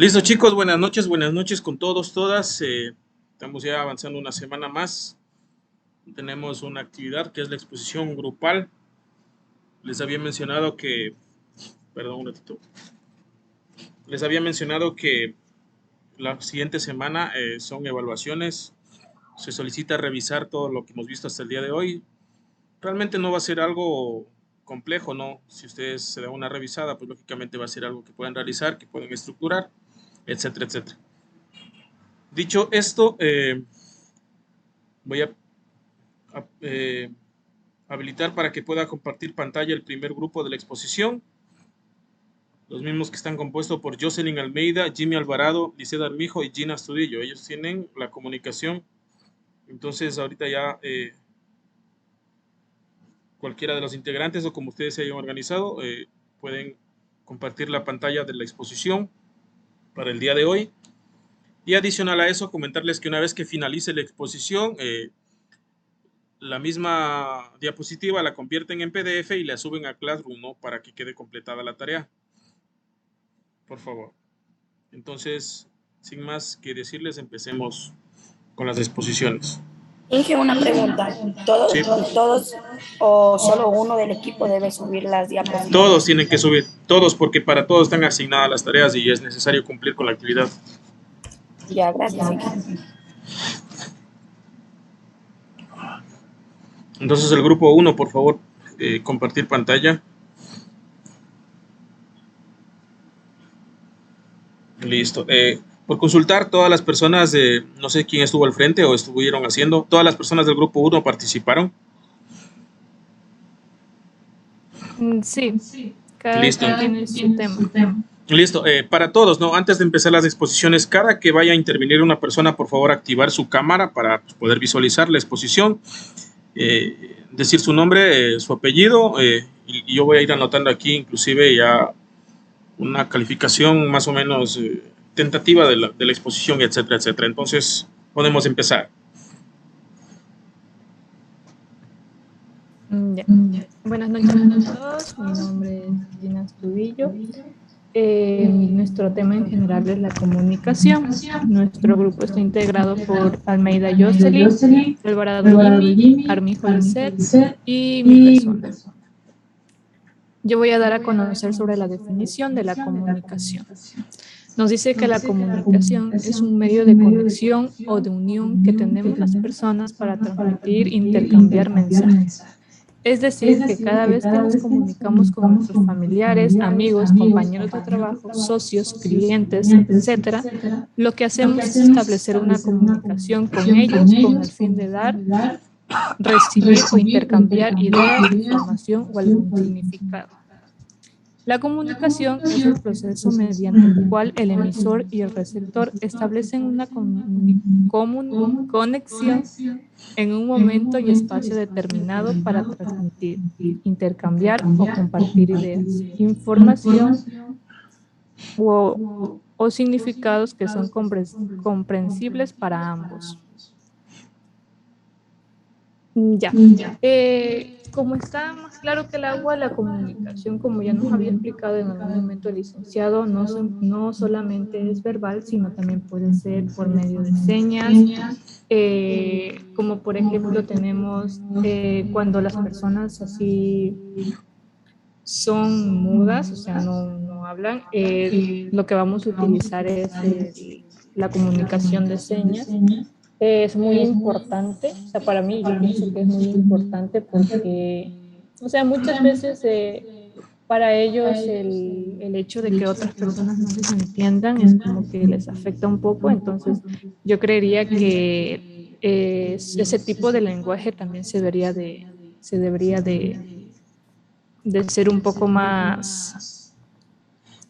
Listo, chicos, buenas noches con todos, todas. Estamos ya avanzando una semana más. Tenemos una actividad que es la exposición grupal. Les había mencionado que, perdón un ratito, les había mencionado que la siguiente semana son evaluaciones. Se solicita revisar todo lo que hemos visto hasta el día de hoy. Realmente no va a ser algo complejo, ¿no? Si ustedes se dan una revisada, pues lógicamente va a ser algo que puedan realizar, que pueden estructurar, etcétera, etcétera. Dicho esto, voy a habilitar para que pueda compartir pantalla el primer grupo de la exposición. Los mismos que están compuestos por Jocelyn Almeida, Jimmy Alvarado, Liceda Armijo y Gina Astudillo. Ellos tienen la comunicación. Entonces, ahorita ya cualquiera de los integrantes o como ustedes se hayan organizado, pueden compartir la pantalla de la exposición para el día de hoy. Y adicional a eso, comentarles que una vez que finalice la exposición, la misma diapositiva la convierten en PDF y la suben a Classroom, ¿no? Para que quede completada la tarea. Por favor. Entonces, sin más que decirles, empecemos con las exposiciones. Inge, una pregunta. Sí. ¿Todos o solo uno del equipo debe subir las Todos diapositivas? tienen que subir, todos, porque para todos están asignadas las tareas y es necesario cumplir con la actividad. Ya, gracias, Inge. Entonces, el grupo 1, por favor, compartir pantalla. Listo. Por consultar, todas las personas, no sé quién estuvo al frente o estuvieron haciendo, todas las personas del grupo 1 participaron. Sí, cada Listo. quien tiene su tema. Listo, para todos, ¿no? Antes de empezar las exposiciones, cada que vaya a intervenir una persona, por favor, activar su cámara para poder visualizar la exposición, decir su nombre, su apellido, y yo voy a ir anotando aquí, inclusive ya una calificación más o menos tentativa de la exposición, etcétera, etcétera. Entonces, podemos empezar. Ya. Buenas noches a todos, mi nombre es Gina Astudillo. Nuestro tema en general es la comunicación. Nuestro grupo está integrado por Almeida Jocelyn, Alvarado Jimmy, Armijo Lisset y mi persona. Yo voy a dar a conocer sobre la definición de la comunicación. Nos dice que la comunicación es un medio de conexión o de unión que tenemos las personas para transmitir e intercambiar mensajes. Es decir, que cada vez que nos comunicamos con nuestros familiares, amigos, compañeros de trabajo, socios, clientes, etc., lo que hacemos es establecer una comunicación con ellos con el fin de dar, recibir o intercambiar ideas, información o algún significado. La comunicación es el proceso mediante el cual el emisor y el receptor establecen una conexión en un momento y espacio determinado para transmitir, intercambiar o compartir ideas, información o significados que son comprensibles para ambos. Ya. Como está más claro que el agua, la comunicación, como ya nos había explicado en algún momento el licenciado, no solamente es verbal, sino también puede ser por medio de señas, como por ejemplo tenemos cuando las personas así son mudas, o sea, no hablan, lo que vamos a utilizar es la comunicación de señas. Es muy importante, o sea, para mí yo pienso que es muy importante porque, o sea, muchas veces para ellos el hecho de que otras personas no les entiendan es como que les afecta un poco, entonces yo creería que ese tipo de lenguaje también se debería de ser un poco más,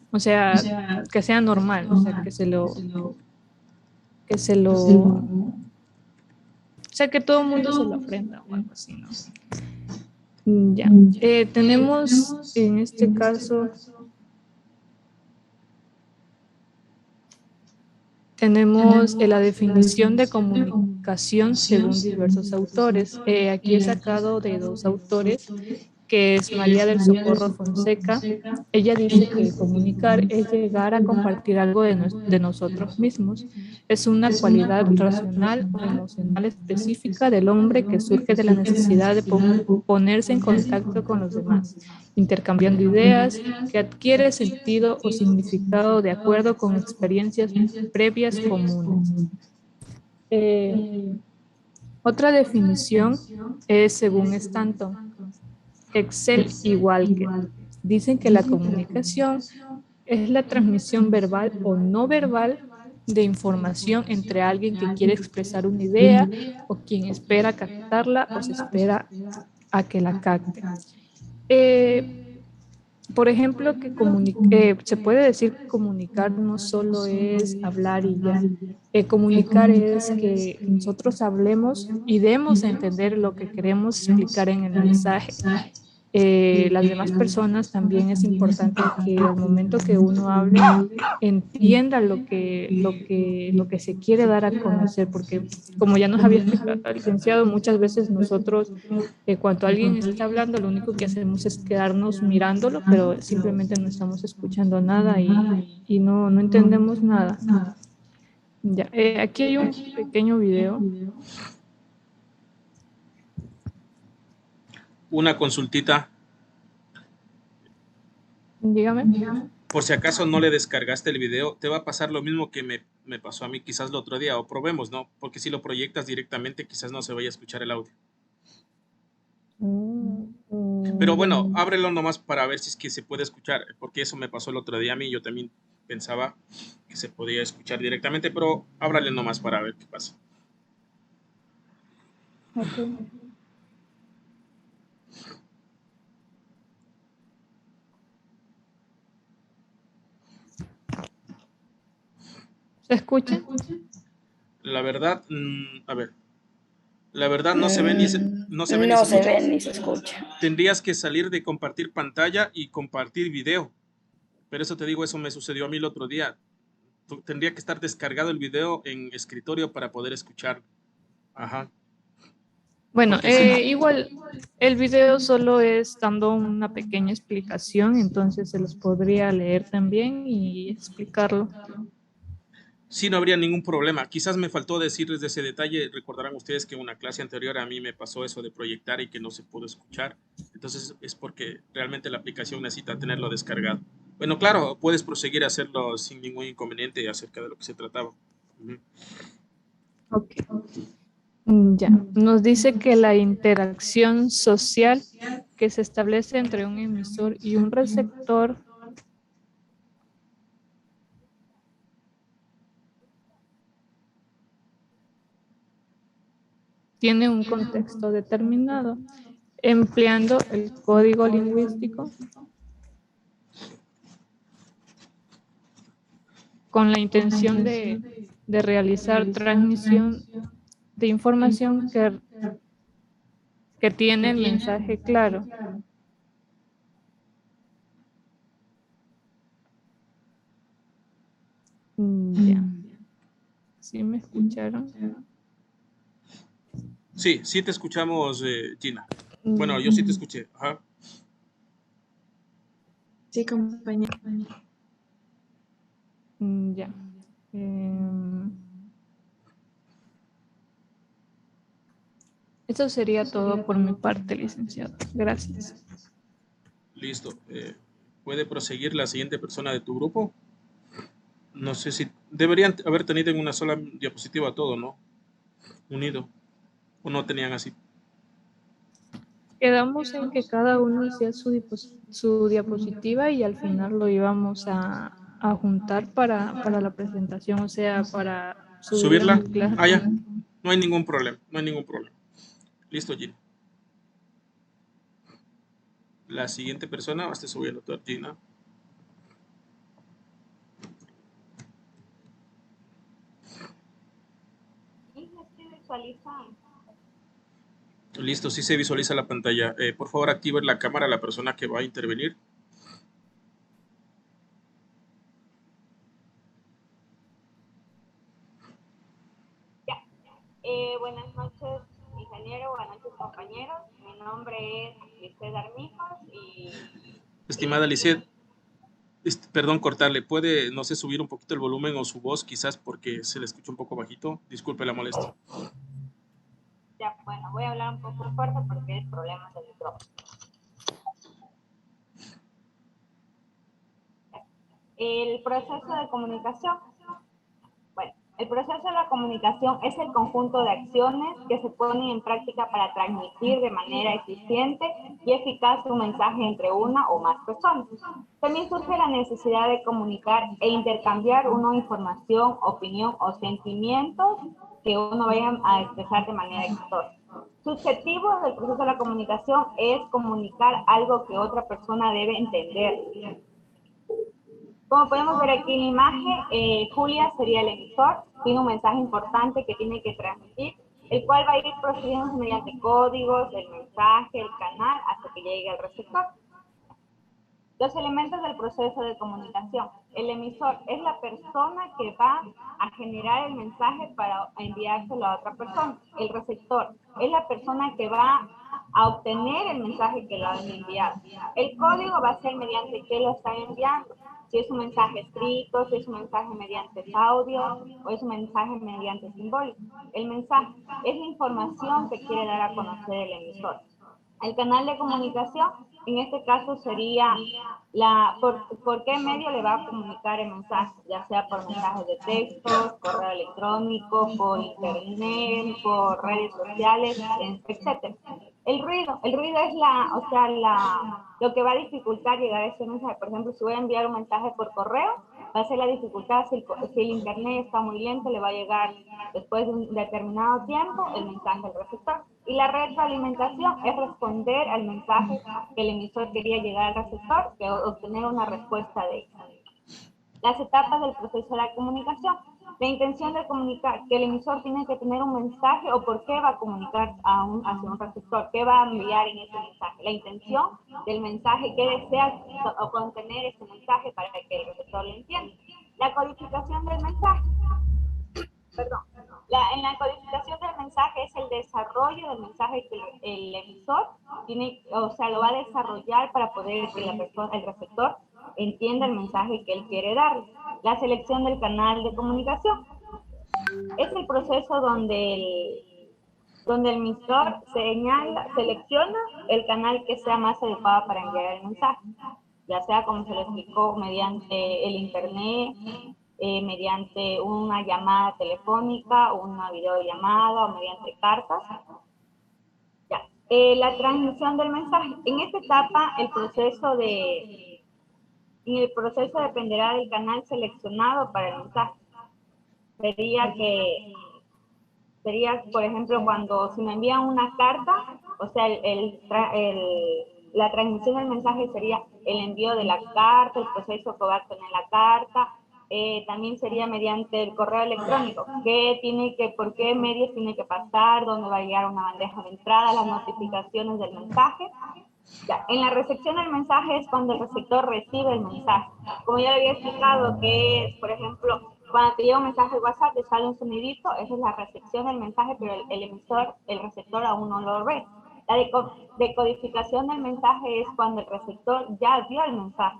o sea, que sea normal, o sea, o sea, que todo el mundo se lo aprenda o algo así, ¿no? Ya. Tenemos en este caso, tenemos la definición de comunicación según diversos autores. Aquí he sacado de dos autores que es María del Socorro Fonseca. Ella dice que comunicar es llegar a compartir algo de nosotros mismos. Es una cualidad racional o emocional específica del hombre que surge de la necesidad de ponerse en contacto con los demás, intercambiando ideas, que adquiere sentido o significado de acuerdo con experiencias previas comunes. Otra definición es según Stanton, Excel y Walker. Dicen que la comunicación es la transmisión verbal o no verbal de información entre alguien que quiere expresar una idea o quien espera captarla o se espera a que la capte. Por ejemplo, se puede decir que comunicar no solo es hablar y ya. Comunicar es que nosotros hablemos y demos a entender lo que queremos explicar en el mensaje. Las demás personas también es importante que al momento que uno hable entienda lo que se quiere dar a conocer, porque como ya nos había explicado el licenciado, muchas veces nosotros cuando alguien está hablando lo único que hacemos es quedarnos mirándolo, pero simplemente no estamos escuchando nada y no entendemos nada. Ya, aquí hay un pequeño video. Una consultita. Dígame. Por si acaso no le descargaste el video, te va a pasar lo mismo que me pasó a mí quizás el otro día, o probemos, ¿no? Porque si lo proyectas directamente quizás no se vaya a escuchar el audio. Pero bueno, ábrelo nomás para ver si es que se puede escuchar, porque eso me pasó el otro día a mí, yo también pensaba que se podía escuchar directamente, pero ábrale nomás para ver qué pasa. Okay. ¿Se escucha? La verdad, a ver, la verdad no se ve ni se, no se ve ni No se se escucha. ve ni se escucha. Tendrías que salir de compartir pantalla y compartir video. Pero eso te digo, eso me sucedió a mí el otro día. Tendría que estar descargado el video en escritorio para poder escuchar. Ajá. Bueno, Porque sí. igual el video solo es dando una pequeña explicación, entonces se los podría leer también y explicarlo. Sí, no habría ningún problema. Quizás me faltó decirles de ese detalle. Recordarán ustedes que en una clase anterior a mí me pasó eso de proyectar y que no se pudo escuchar. Entonces es porque realmente la aplicación necesita tenerlo descargado. Bueno, claro, puedes proseguir a hacerlo sin ningún inconveniente acerca de lo que se trataba. Ujú. Ok. Ya, nos dice que la interacción social que se establece entre un emisor y un receptor tiene un contexto determinado, empleando el código lingüístico con la intención de realizar transmisión de información que tiene el mensaje claro. Ya. ¿Sí me escucharon? Sí, sí te escuchamos, Gina. Bueno, yo sí te escuché. Ajá. Sí, compañera. Ya. Eso sería todo por mi parte, licenciado. Gracias. Listo. ¿Puede proseguir la siguiente persona de tu grupo? No sé si deberían haber tenido en una sola diapositiva todo, ¿no? Unido. ¿O no tenían así? Quedamos en que cada uno hacía su diapositiva y al final lo íbamos a juntar para la presentación, o sea, para subir en ¿Subirla? Ah, ya. Classroom. No hay ningún problema. No hay ningún problema. Listo, Gina. La siguiente persona, este subir el doctor Gina. Listo, sí se visualiza la pantalla. Por favor, active la cámara la persona que va a intervenir. Buenas noches, ingeniero, buenas noches, compañeros. Mi nombre es Lisset Armijos y... Estimada Lisset, perdón cortarle, ¿puede, no sé, subir un poquito el volumen o su voz quizás porque se le escucha un poco bajito? Disculpe la molestia. Ya, bueno, voy a hablar un poco fuerte porque hay problemas del micrófono. El proceso de comunicación. Bueno, el proceso de la comunicación es el conjunto de acciones que se ponen en práctica para transmitir de manera eficiente y eficaz un mensaje entre una o más personas. También surge la necesidad de comunicar e intercambiar una información, opinión o sentimientos que uno vaya a expresar de manera exitosa. Su objetivo del proceso de la comunicación es comunicar algo que otra persona debe entender. Como podemos ver aquí en la imagen, Julia sería el emisor, tiene un mensaje importante que tiene que transmitir, el cual va a ir procediendo mediante códigos, el mensaje, el canal, hasta que llegue al receptor. Los elementos del proceso de comunicación. El emisor es la persona que va a generar el mensaje para enviárselo a otra persona. El receptor es la persona que va a obtener el mensaje que lo han enviado. El código va a ser mediante qué lo están enviando. Si es un mensaje escrito, si es un mensaje mediante audio o es un mensaje mediante simbólico. El mensaje es la información que quiere dar a conocer el emisor. El canal de comunicación, en este caso sería por qué medio le va a comunicar el mensaje, ya sea por mensajes de texto, correo electrónico, por internet, por redes sociales, etc. El ruido es lo que va a dificultar llegar a ese mensaje. Por ejemplo, si voy a enviar un mensaje por correo, va a ser la dificultad si el internet está muy lento, le va a llegar después de un determinado tiempo el mensaje al receptor. Y la retroalimentación es responder al mensaje que el emisor quería llegar al receptor, que obtener una respuesta de él. Las etapas del proceso de la comunicación. La intención de comunicar, que el emisor tiene que tener un mensaje o por qué va a comunicar hacia un receptor, qué va a enviar en ese mensaje. La intención del mensaje, qué desea contener ese mensaje para que el receptor lo entienda. La codificación del mensaje. Perdón. En la codificación del mensaje es el desarrollo del mensaje que el emisor tiene, o sea, lo va a desarrollar para poder que el receptor entienda el mensaje que él quiere dar. La selección del canal de comunicación es el proceso donde el emisor selecciona el canal que sea más adecuado para enviar el mensaje, ya sea como se lo explicó mediante el internet, mediante una llamada telefónica, una videollamada o mediante cartas. Ya. La transmisión del mensaje. En esta etapa, el proceso dependerá del canal seleccionado para el mensaje. Sería, por ejemplo, cuando se me envían una carta, o sea, la transmisión del mensaje sería el envío de la carta, el proceso que va a tener la carta. También sería mediante el correo electrónico, por qué medios tiene que pasar, dónde va a llegar una bandeja de entrada, las notificaciones del mensaje. Ya, en la recepción del mensaje es cuando el receptor recibe el mensaje. Como ya le había explicado, que es, por ejemplo, cuando te llega un mensaje de WhatsApp, te sale un sonidito, esa es la recepción del mensaje, pero el receptor aún no lo ve. La decodificación del mensaje es cuando el receptor ya vio el mensaje,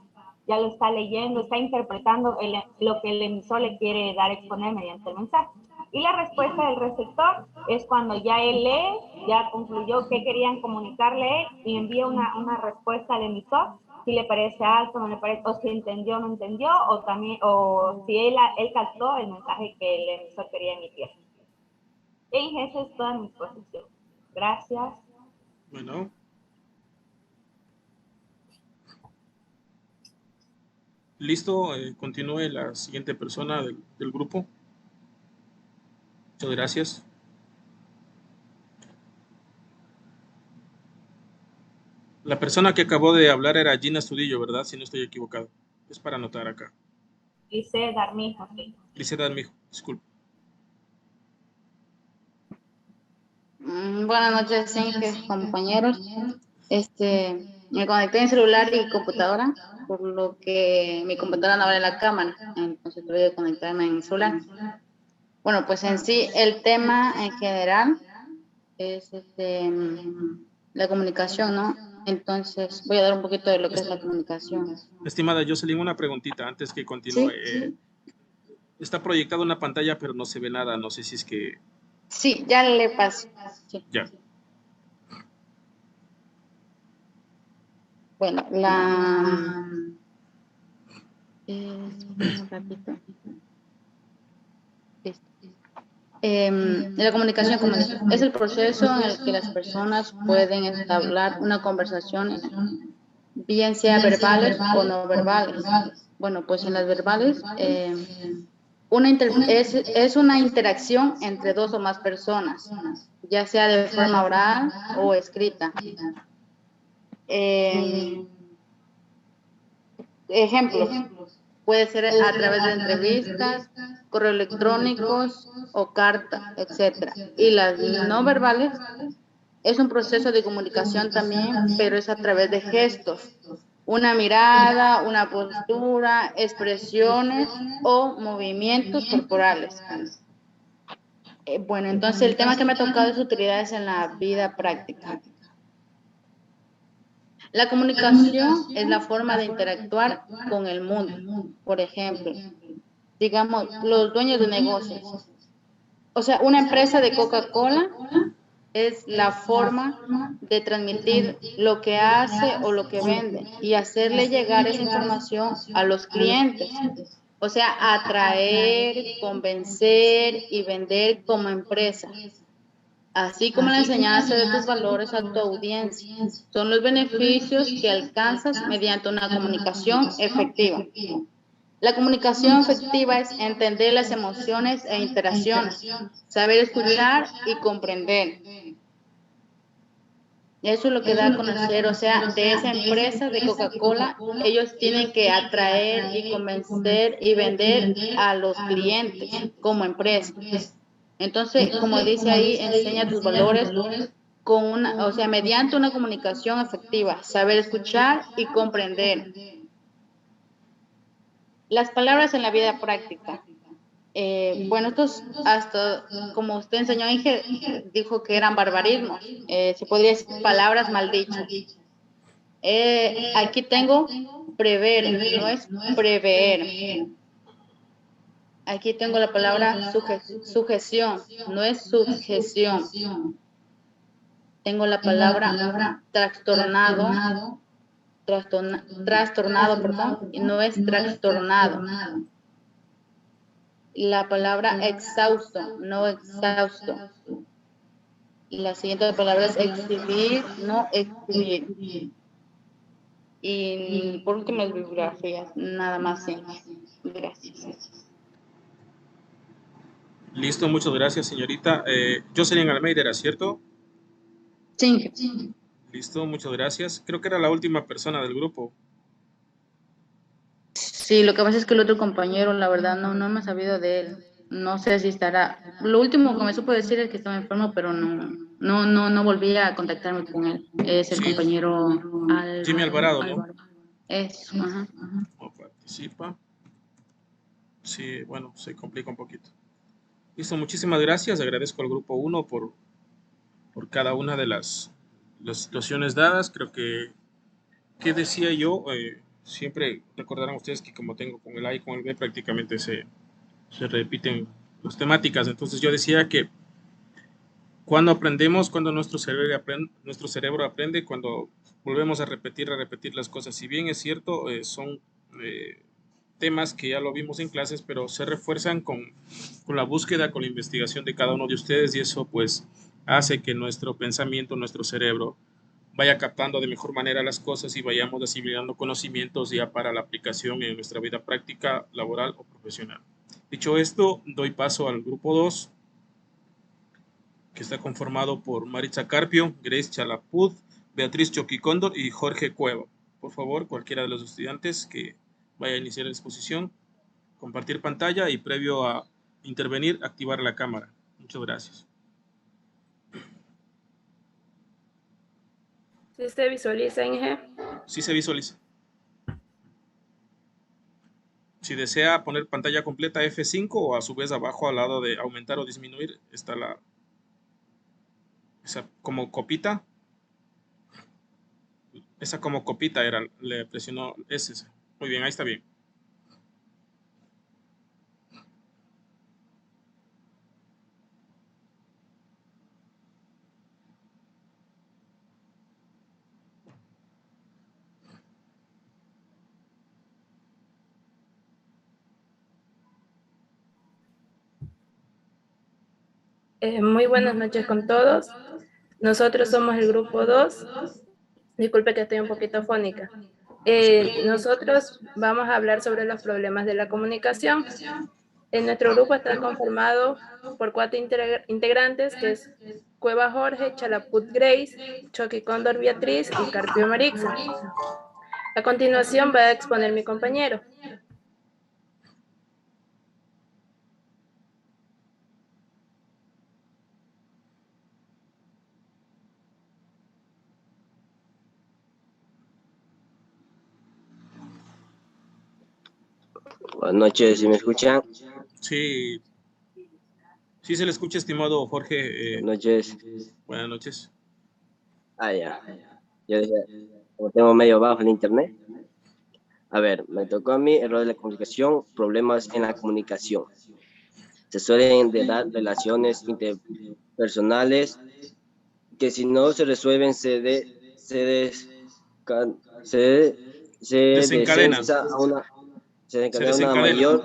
ya lo está leyendo, está interpretando lo que el emisor le quiere dar a exponer mediante el mensaje. Y la respuesta del receptor es cuando ya él lee, ya concluyó qué querían comunicarle y envía una respuesta al emisor, si le parece alto, no le parece, o si entendió o no entendió, o si él captó el mensaje que el emisor quería emitir. Y esa es toda mi exposición. Gracias. Bueno. Listo, continúe la siguiente persona del grupo. Muchas gracias. La persona que acabó de hablar era Gina Estudillo, ¿verdad? Si no estoy equivocado. Es para anotar acá. Lisset Armijos, sí. Lisset Armijos, disculpe. Buenas noches, compañeros. Me conecté en celular y computadora, por lo que mi computadora no abre la cámara, entonces tuve que conectarme en celular. Bueno, pues en sí, el tema en general es la comunicación, ¿no? Entonces, voy a dar un poquito de lo que es la comunicación. Estimada Jocelyn, una preguntita antes que continúe. Sí, Está proyectada una pantalla, pero no se ve nada. No sé si es que... sí, ya le paso. Sí. Ya. Bueno, un ratito. Listo. La comunicación, como dije, es el proceso en el que las personas pueden entablar una conversación, bien sea verbales o no verbales. Bueno, pues en las verbales, es una interacción entre dos o más personas, ya sea de forma oral o escrita. Ejemplos, puede ser a través de entrevistas, correos electrónicos o carta, etc. Y las no verbales es un proceso de comunicación también, pero es a través de gestos. Una mirada, una postura, expresiones o movimientos corporales. Bueno, entonces el tema que me ha tocado es utilidades en la vida práctica. La comunicación es la forma de interactuar con el mundo. Por ejemplo, digamos, los dueños de negocios. O sea, una empresa de Coca-Cola es la forma de transmitir lo que hace o lo que vende y hacerle llegar esa información a los clientes. O sea, atraer, convencer y vender como empresa. Así como la enseñanza de tus valores a tu audiencia. Son los beneficios que alcanzas mediante una comunicación efectiva. La comunicación efectiva es entender las emociones e interacciones, saber escuchar y comprender. Eso es lo que da a conocer, o sea, de esa empresa de Coca-Cola, ellos tienen que atraer y convencer y vender a los clientes como empresa. Entonces, como dice ahí, enseña tus valores con o sea, mediante una comunicación efectiva, saber escuchar y comprender. Las palabras en la vida práctica. Bueno, estos, hasta como usted enseñó, Inge, dijo que eran barbarismos. Se podría decir palabras maldichas. Aquí tengo prever, no es prever. Aquí tengo la palabra sujeción, no es sujeción. Tengo la palabra trastornado, perdón, y no es trastornado. La palabra exhausto, no exhausto. Y la siguiente palabra es exhibir, no exhibir. Y por último, las bibliografías, nada más. Gracias. Listo, muchas gracias, señorita. Jocelyn Almeida, ¿era cierto? Sí. Listo, muchas gracias. Creo que era la última persona del grupo. Sí, lo que pasa es que el otro compañero, la verdad, no me he sabido de él. No sé si estará. Lo último que me supo decir es que estaba enfermo, pero no volví a contactarme con él. Es el Sí. compañero Jimmy Alvarado, ¿no? Eso, ajá. No participa. Sí, bueno, se complica un poquito. Listo, muchísimas gracias. Agradezco al grupo 1 por cada una de las situaciones dadas. Creo que, ¿qué decía yo? Siempre recordarán ustedes que como tengo con el A y con el B prácticamente se repiten las temáticas. Entonces yo decía que cuando aprendemos, cuando nuestro cerebro aprende, cuando volvemos a repetir las cosas. Si bien es cierto, son temas que ya lo vimos en clases, pero se refuerzan con la búsqueda, con la investigación de cada uno de ustedes y eso pues hace que nuestro pensamiento, nuestro cerebro vaya captando de mejor manera las cosas y vayamos asimilando conocimientos ya para la aplicación en nuestra vida práctica, laboral o profesional. Dicho esto, doy paso al grupo 2, que está conformado por Maritza Carpio, Grace Chalapud, Beatriz Choquicóndor y Jorge Cueva. Por favor, cualquiera de los estudiantes que vaya a iniciar la exposición, compartir pantalla y previo a intervenir, activar la cámara. Muchas gracias. ¿Sí se visualiza, Inge? Sí se visualiza. Si desea poner pantalla completa F5 o a su vez abajo al lado de aumentar o disminuir está esa como copita. Esa como copita era, le presionó, es esa. Muy bien, ahí está bien. Muy buenas noches con todos. Nosotros somos el grupo 2. Disculpe que estoy un poquito fónica. Nosotros vamos a hablar sobre los problemas de la comunicación. Nuestro grupo está conformado por 4 integrantes, que es Cueva Jorge, Chalaput Grace, Chucky Cóndor Beatriz y Carpio Marixa. A continuación va a exponer mi compañero. Buenas noches, ¿sí me escuchan? Sí, sí se le escucha, estimado Jorge. Buenas noches. Buenas noches. Ya. Yo decía, como tengo medio bajo el internet. A ver, me tocó a mí error de la comunicación, problemas en la comunicación. Se suelen dar relaciones interpersonales que si no se resuelven se Desencadenan. Se desencadenan.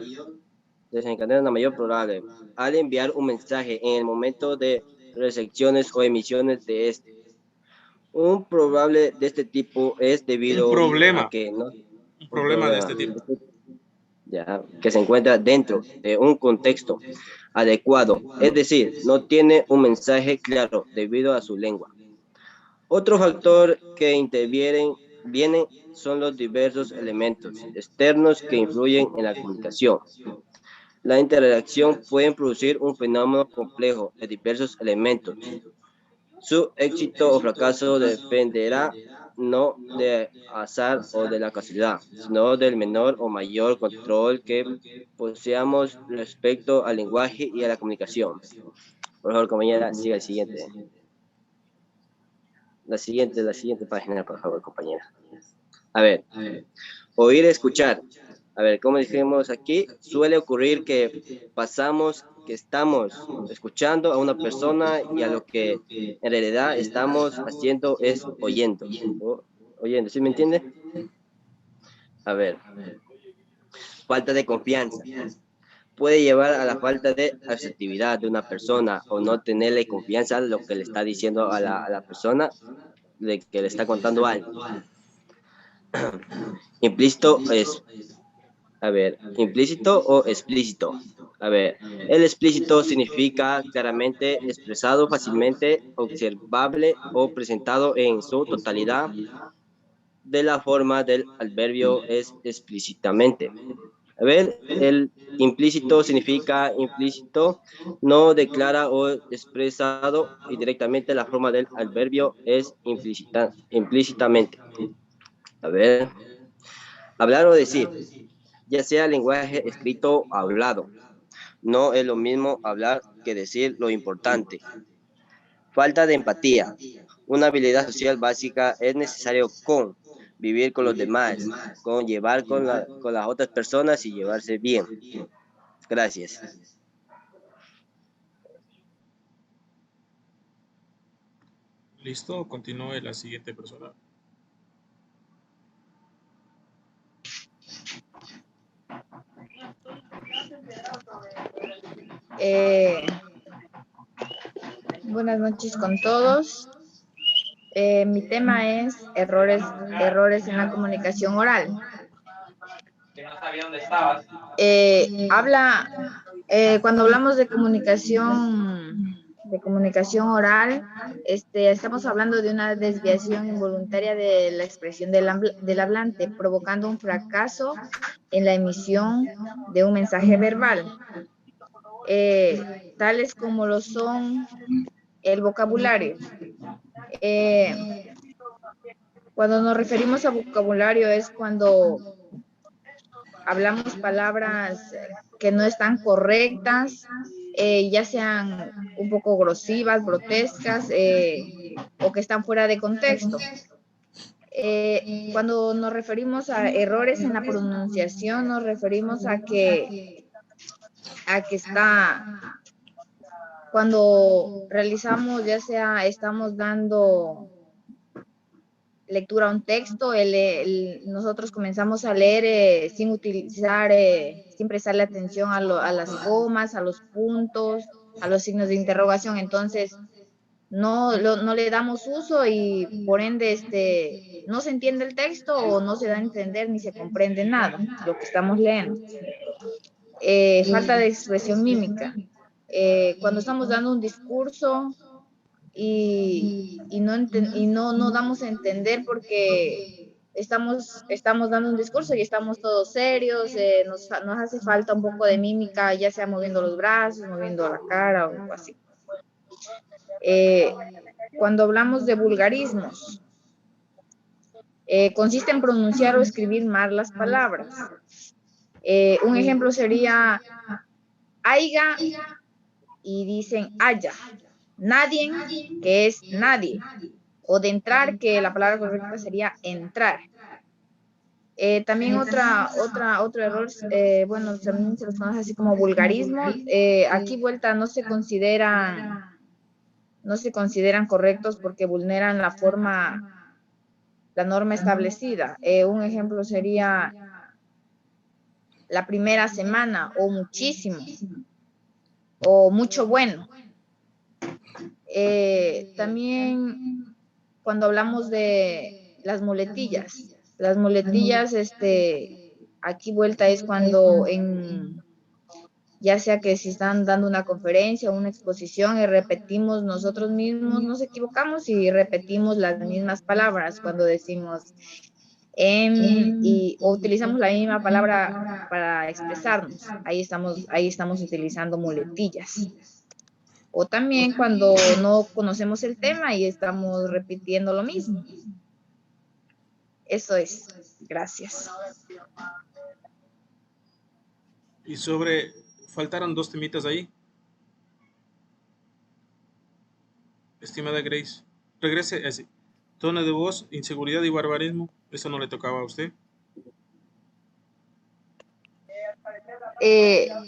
Desencadena una mayor probable al enviar un mensaje en el momento de recepciones o emisiones de este. Un probable de este tipo es debido a que un problema de este tipo. Que se encuentra dentro de un contexto adecuado, es decir, no tiene un mensaje claro debido a su lengua. Otro factor que intervienen son los diversos elementos externos que influyen en la comunicación. La interacción puede producir un fenómeno complejo de diversos elementos. Su éxito o fracaso dependerá no de azar o de la casualidad, sino del menor o mayor control que poseamos respecto al lenguaje y a la comunicación. Por favor, compañera, siga el siguiente. La siguiente página, por favor, compañera. A ver, oír, escuchar. A ver, como dijimos aquí, suele ocurrir que estamos escuchando a una persona y a lo que en realidad estamos haciendo es oyendo. Oyendo, ¿sí me entiende? A ver, falta de confianza. Puede llevar a la falta de asertividad de una persona o no tenerle confianza a lo que le está diciendo a la persona de que le está contando algo. Implícito o explícito. A ver, el explícito significa claramente expresado, fácilmente observable o presentado en su totalidad. De la forma del adverbio es explícitamente. A ver, el implícito significa implícito, no declara o expresado, y directamente la forma del adverbio es implícitamente. A ver, hablar o decir, ya sea lenguaje escrito o hablado. No es lo mismo hablar que decir lo importante. Falta de empatía. Una habilidad social básica es necesario vivir con los demás, con llevar con las otras personas y llevarse bien. Gracias. Listo, continúe la siguiente persona. Buenas noches con todos. Mi tema es errores en la comunicación oral. Cuando hablamos de comunicación oral, estamos hablando de una desviación involuntaria de la expresión del hablante, provocando un fracaso en la emisión de un mensaje verbal, tales como lo son el vocabulario. Cuando nos referimos a vocabulario es cuando hablamos palabras que no están correctas, ya sean un poco grosivas, grotescas, o que están fuera de contexto. Cuando nos referimos a errores en la pronunciación, nos referimos a que está, cuando realizamos, ya sea estamos dando lectura a un texto, nosotros comenzamos a leer sin utilizar, sin prestarle atención a las comas, a los puntos, a los signos de interrogación. Entonces, no le damos uso y por ende no se entiende el texto o no se da a entender ni se comprende nada lo que estamos leyendo. Falta de expresión mímica. Cuando estamos dando un discurso y no damos a entender porque estamos dando un discurso y estamos todos serios, nos hace falta un poco de mímica, ya sea moviendo los brazos, moviendo la cara o algo así. Cuando hablamos de vulgarismos, consiste en pronunciar o escribir mal las palabras. Un ejemplo sería aiga y dicen haya, nadie, que es nadie, o de entrar, que la palabra correcta sería entrar. También otro error, bueno, también se los conoce así como vulgarismo. Aquí vuelta no se consideran correctos porque vulneran la norma establecida. Un ejemplo sería la primera semana, o muchísimo, o mucho bueno. También cuando hablamos de las muletillas, aquí vuelta es cuando ya sea que si están dando una conferencia o una exposición y repetimos nosotros mismos, nos equivocamos y repetimos las mismas palabras cuando decimos o utilizamos la misma palabra para expresarnos. Ahí estamos utilizando muletillas. O también cuando no conocemos el tema y estamos repitiendo lo mismo. Eso es. Gracias. Y faltaron 2 temitas ahí. Estimada Grace, regrese así. Tono de voz, inseguridad y barbarismo. Eso no le tocaba a usted.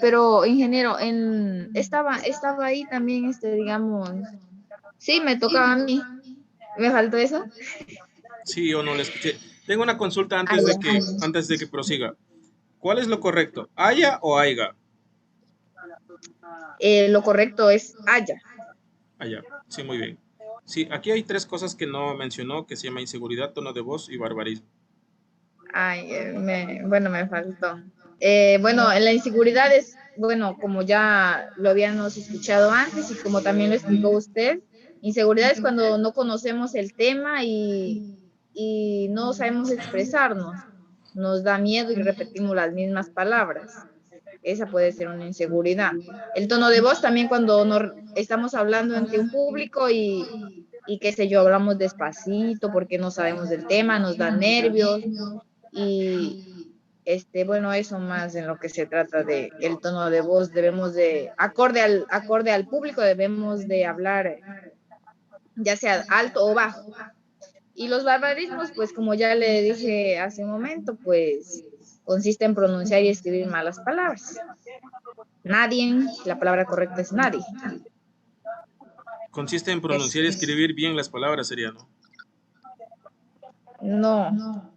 Pero ingeniero, estaba ahí también, digamos, sí, me tocaba a mí. ¿Me faltó eso? Sí, yo no le escuché. Tengo una consulta antes de que prosiga. ¿Cuál es lo correcto? ¿Haya o aiga? Lo correcto es haya. Haya, sí, muy bien. Sí, aquí hay 3 cosas que no mencionó, que se llama inseguridad, tono de voz y barbarismo. Ay, me faltó. Bueno, en la inseguridad es, bueno, como ya lo habíamos escuchado antes y como también lo explicó usted, inseguridad es cuando no conocemos el tema y no sabemos expresarnos. Nos da miedo y repetimos las mismas palabras. Esa puede ser una inseguridad. El tono de voz también cuando estamos hablando ante un público y qué sé yo, hablamos despacito porque no sabemos del tema, nos da nervios y bueno, eso más en lo que se trata de el tono de voz, debemos de, acorde al público, debemos de hablar ya sea alto o bajo. Y los barbarismos, pues como ya le dije hace un momento, pues consiste en pronunciar y escribir malas palabras. Nadie, la palabra correcta es nadie. Consiste en pronunciar y escribir bien las palabras, sería, ¿no? No.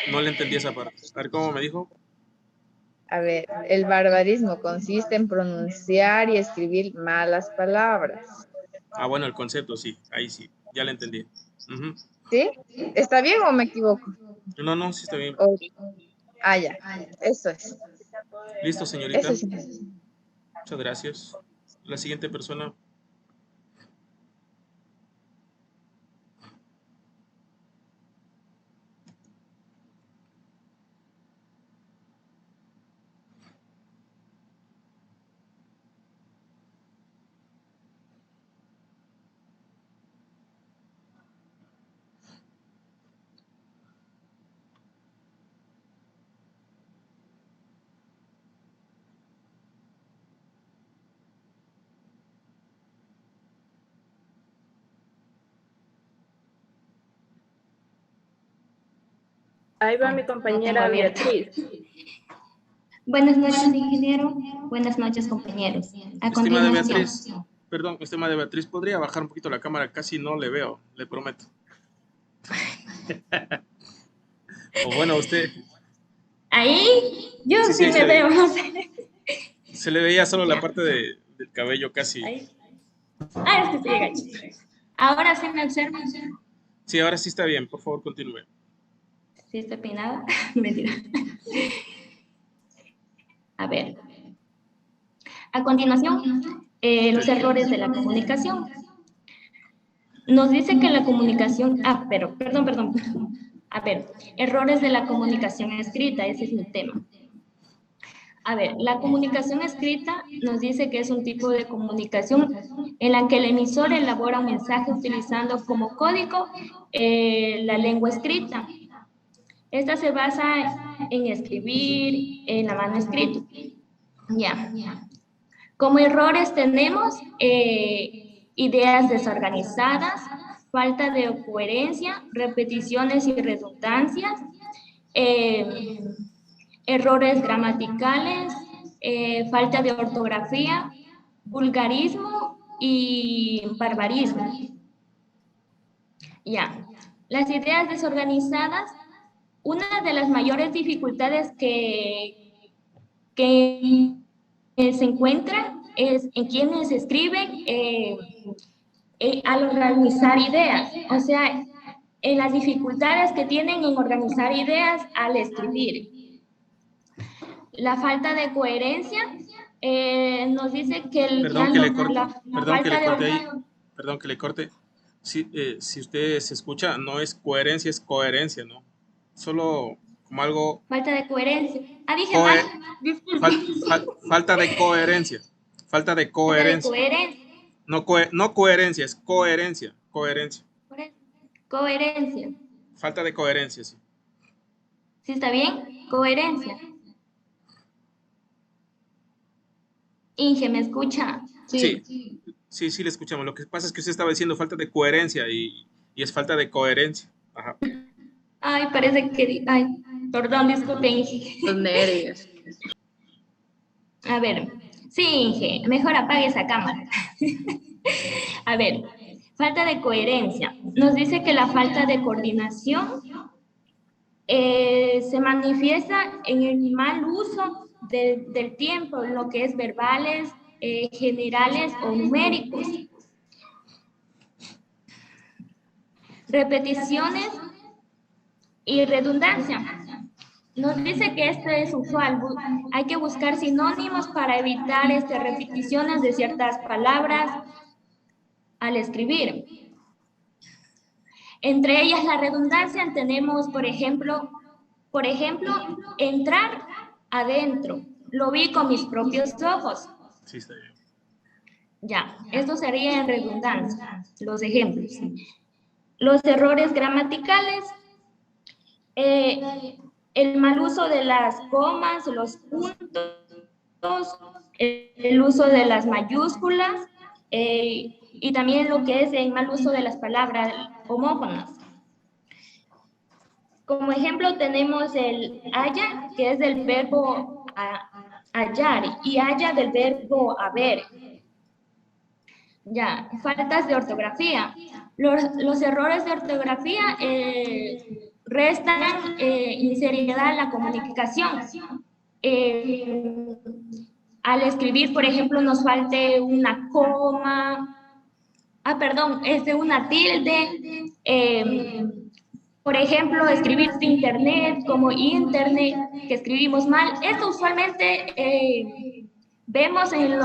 No le entendí esa parte. A ver, ¿cómo me dijo? A ver, el barbarismo consiste en pronunciar y escribir malas palabras. Ah, bueno, el concepto, sí. Ahí sí. Ya le entendí. Ujú. ¿Sí? ¿Está bien o me equivoco? No, sí está bien. Ya. Eso es. Listo, señorita. Eso es. Muchas gracias. La siguiente persona. Ahí va mi compañera Beatriz. Buenas noches, ingeniero. Buenas noches, compañeros. A Estimada continuación, Beatriz, perdón, estimada Beatriz, ¿podría bajar un poquito la cámara? Casi no le veo, le prometo. O bueno, usted, ahí yo Sí, sí, sí, me se- veo. No sé. se le veía solo la Ya. parte del cabello casi. Ahí. Ah, es que estoy agachada. Ahora sí me observan. Sí, ahora sí está bien, por favor, continúe. Sí, estoy peinada. Mentira. A ver. A continuación, los errores de la comunicación. Nos dice que la comunicación... Ah, pero, perdón. A ver, errores de la comunicación escrita, ese es mi tema. A ver, la comunicación escrita nos dice que es un tipo de comunicación en la que el emisor elabora un mensaje utilizando como código la lengua escrita. Esta se basa en escribir en la mano escrita. Ya. Como errores tenemos ideas desorganizadas, falta de coherencia, repeticiones y redundancias, errores gramaticales, falta de ortografía, vulgarismo y barbarismo. Ya. Las ideas desorganizadas, una de las mayores dificultades que se encuentran es en quienes escriben al organizar ideas, o sea, en las dificultades que tienen en organizar ideas al escribir. La falta de coherencia nos dice que Perdón que le corte, falta perdón que le corte. Si usted se escucha, no es coherencia, es coherencia, ¿no? Solo como algo... falta de coherencia. Ah, dije mal, disculpe. Falta de coherencia. Falta de Falta de coherencia. coherencia. No coherencia, es coherencia. Coherencia. Coherencia. Falta de coherencia, sí. ¿Sí está bien? Coherencia. Inge, ¿me escucha? Sí, le escuchamos. Lo que pasa es que usted estaba diciendo falta de coherencia y es falta de coherencia. Ajá. Ay, parece que... Ay, perdón, disculpe, Inge. Los nervios. A ver, sí, Inge, mejor apague esa cámara. A ver, falta de coherencia. Nos dice que la falta de coordinación se manifiesta en el mal uso del tiempo, en lo que es verbales, generales o numéricos. Repeticiones y redundancia. Nos dice que esto es usual. Hay que buscar sinónimos para evitar repeticiones de ciertas palabras al escribir. Entre ellas la redundancia tenemos, por ejemplo, entrar adentro. Lo vi con mis propios ojos. Sí, está bien. Ya, esto sería en redundancia, los ejemplos. Los errores gramaticales, el mal uso de las comas, los puntos, el uso de las mayúsculas, y también lo que es el mal uso de las palabras homófonas. Como ejemplo tenemos el haya, que es del verbo hallar, y haya del verbo haber. Ya, faltas de ortografía. Los errores de ortografía restan seriedad a la comunicación. Al escribir, por ejemplo, nos falte una coma, una tilde. Por ejemplo, escribir internet como internet, que escribimos mal. Esto usualmente vemos en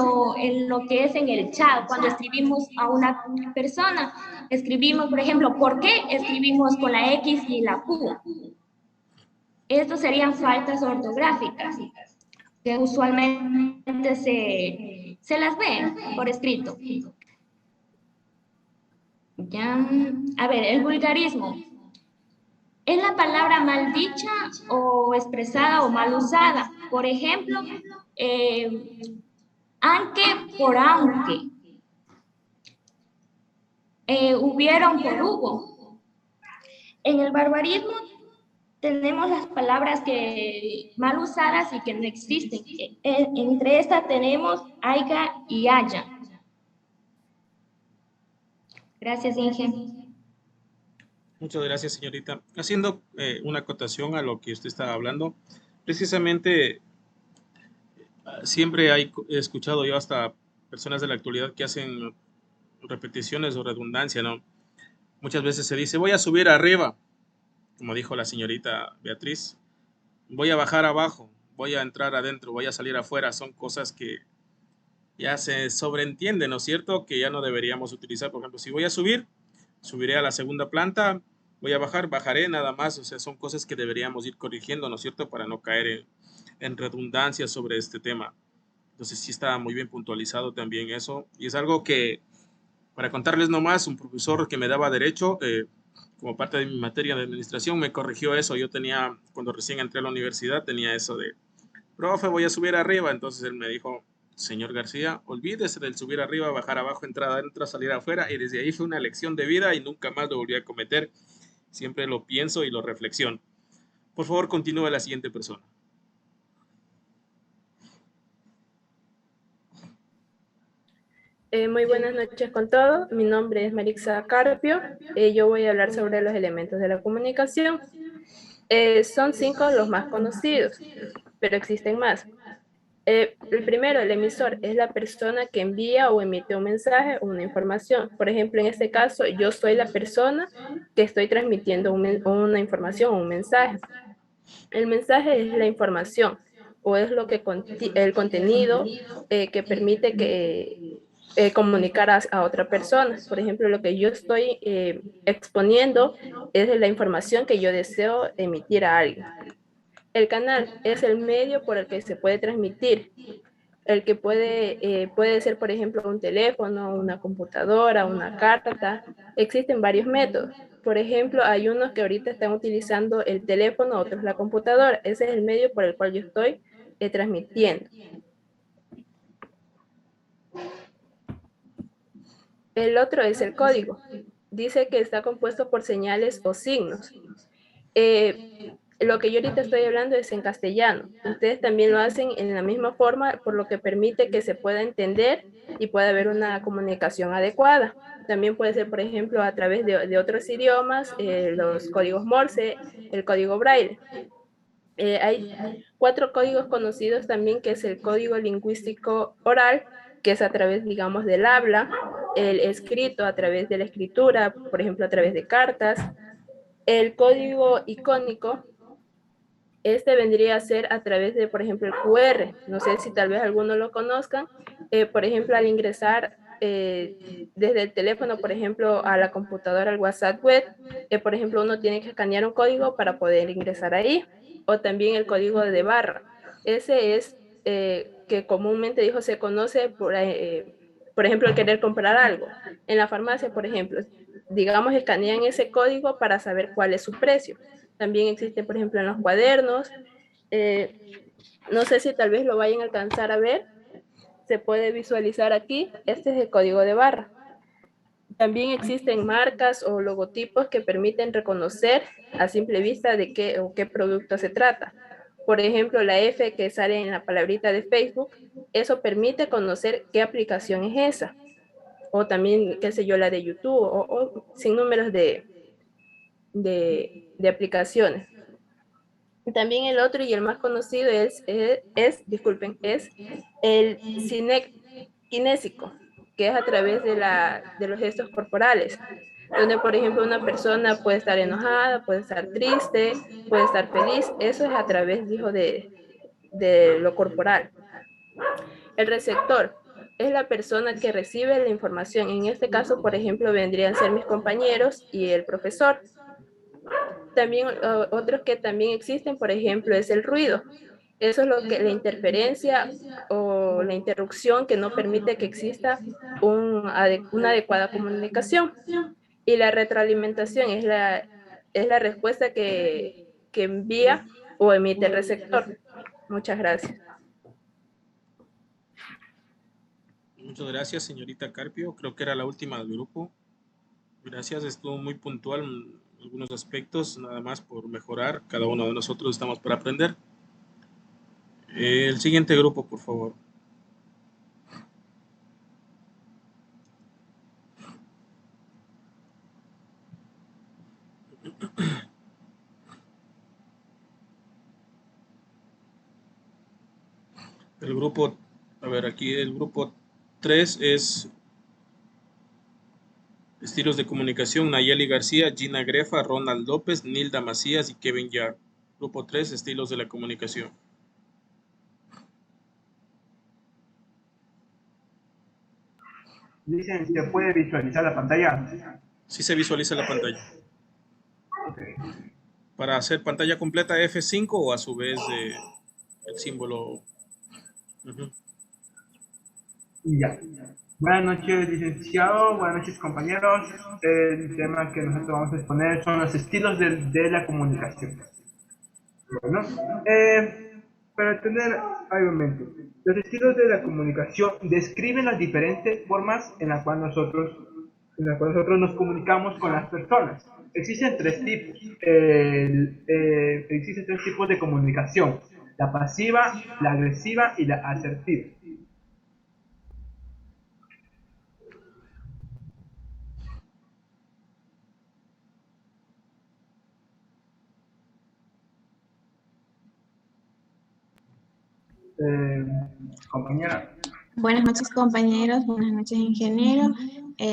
lo que es en el chat, cuando escribimos a una persona. Escribimos, por ejemplo, ¿por qué? Escribimos con la X y la Q. Estos serían faltas ortográficas, que usualmente se las ve por escrito. Ya. A ver, el vulgarismo. Es la palabra mal dicha o expresada o mal usada. Por ejemplo, aunque por aunque. Hubieron por hubo. En el barbarismo tenemos las palabras que mal usadas y que no existen. Entre estas tenemos haya y haya. Gracias, Inge. Muchas gracias, señorita. Haciendo una acotación a lo que usted estaba hablando, precisamente siempre he escuchado yo hasta personas de la actualidad que hacen repeticiones o redundancia, ¿no? Muchas veces se dice, voy a subir arriba, como dijo la señorita Beatriz, voy a bajar abajo, voy a entrar adentro, voy a salir afuera. Son cosas que ya se sobreentienden, ¿no es cierto? Que ya no deberíamos utilizar. Por ejemplo, si voy a subir, subiré a la segunda planta, voy a bajar, bajaré nada más. O sea, son cosas que deberíamos ir corrigiendo, ¿no es cierto? Para no caer en redundancia sobre este tema. Entonces sí está muy bien puntualizado también eso. Y es algo que, para contarles nomás, un profesor que me daba derecho, como parte de mi materia de administración, me corrigió eso. Yo tenía, cuando recién entré a la universidad, tenía eso de, profe, voy a subir arriba. Entonces él me dijo, señor García, olvídese del subir arriba, bajar abajo, entrar adentro, salir afuera. Y desde ahí fue una lección de vida y nunca más lo volví a cometer. Siempre lo pienso y lo reflexiono. Por favor, continúe la siguiente persona. Muy buenas noches con todos. Mi nombre es Marixa Carpio. Yo voy a hablar sobre los elementos de la comunicación. Son 5 los más conocidos, pero existen más. El primero, el emisor, es la persona que envía o emite un mensaje o una información. Por ejemplo, en este caso, yo soy la persona que estoy transmitiendo una información o un mensaje. El mensaje es la información o es lo que el contenido que permite que comunicar a otra persona. Por ejemplo, lo que yo estoy exponiendo es la información que yo deseo emitir a alguien. El canal es el medio por el que se puede transmitir, el que puede ser, por ejemplo, un teléfono, una computadora, una carta. Existen varios métodos. Por ejemplo, hay unos que ahorita están utilizando el teléfono, otros la computadora. Ese es el medio por el cual yo estoy transmitiendo. El otro es el código. Dice que está compuesto por señales o signos. Lo que yo ahorita estoy hablando es en castellano. Ustedes también lo hacen en la misma forma, por lo que permite que se pueda entender y pueda haber una comunicación adecuada. También puede ser, por ejemplo, a través de otros idiomas, los códigos Morse, el código Braille. Hay 4 códigos conocidos también, que es el código lingüístico oral, que es a través, digamos, del habla, el escrito a través de la escritura, por ejemplo, a través de cartas, el código icónico. Este vendría a ser a través de, por ejemplo, el QR. No sé si tal vez algunos lo conozcan. Por ejemplo, al ingresar desde el teléfono, por ejemplo, a la computadora, al WhatsApp web, por ejemplo, uno tiene que escanear un código para poder ingresar ahí. O también el código de barra. Ese es que comúnmente se conoce por ejemplo, el querer comprar algo. En la farmacia, por ejemplo, digamos, escanean ese código para saber cuál es su precio. También existe, por ejemplo, en los cuadernos. No sé si tal vez lo vayan a alcanzar a ver. Se puede visualizar aquí. Este es el código de barra. También existen marcas o logotipos que permiten reconocer a simple vista de qué producto se trata. Por ejemplo, la F que sale en la palabrita de Facebook, eso permite conocer qué aplicación es esa. O también, qué sé yo, la de YouTube o sin números de aplicaciones. También el otro y el más conocido es el kinésico, que es a través de los gestos corporales, donde, por ejemplo, una persona puede estar enojada, puede estar triste, puede estar feliz. Eso es a través, de lo corporal. El receptor es la persona que recibe la información. En este caso, por ejemplo, vendrían a ser mis compañeros y el profesor. También otros que también existen, por ejemplo, es el ruido. Eso es la interferencia o la interrupción que no permite que exista una adecuada comunicación. Y la retroalimentación es la respuesta que envía o emite el receptor. Muchas gracias. Muchas gracias, señorita Carpio. Creo que era la última del grupo. Gracias, estuvo muy puntual, algunos aspectos, nada más por mejorar. Cada uno de nosotros estamos para aprender. El siguiente grupo, por favor. El grupo, a ver, aquí el grupo 3 es estilos de comunicación: Nayeli García, Gina Grefa, Ronald López, Nilda Macías y Kevin Yard. Grupo 3, estilos de la comunicación. Dicen, ¿se puede visualizar la pantalla? Sí se visualiza la pantalla. Okay. Para hacer pantalla completa F5 o a su vez el símbolo. Ya. Buenas noches, licenciado. Buenas noches, compañeros. El tema que nosotros vamos a exponer son los estilos de la comunicación. Bueno, para entender brevemente, los estilos de la comunicación describen las diferentes formas en las cuales nosotros nos comunicamos con las personas. Existen tres tipos. Existen tres tipos de comunicación: la pasiva, la agresiva y la asertiva. Compañera. Buenas noches, compañeros. Buenas noches, ingeniero.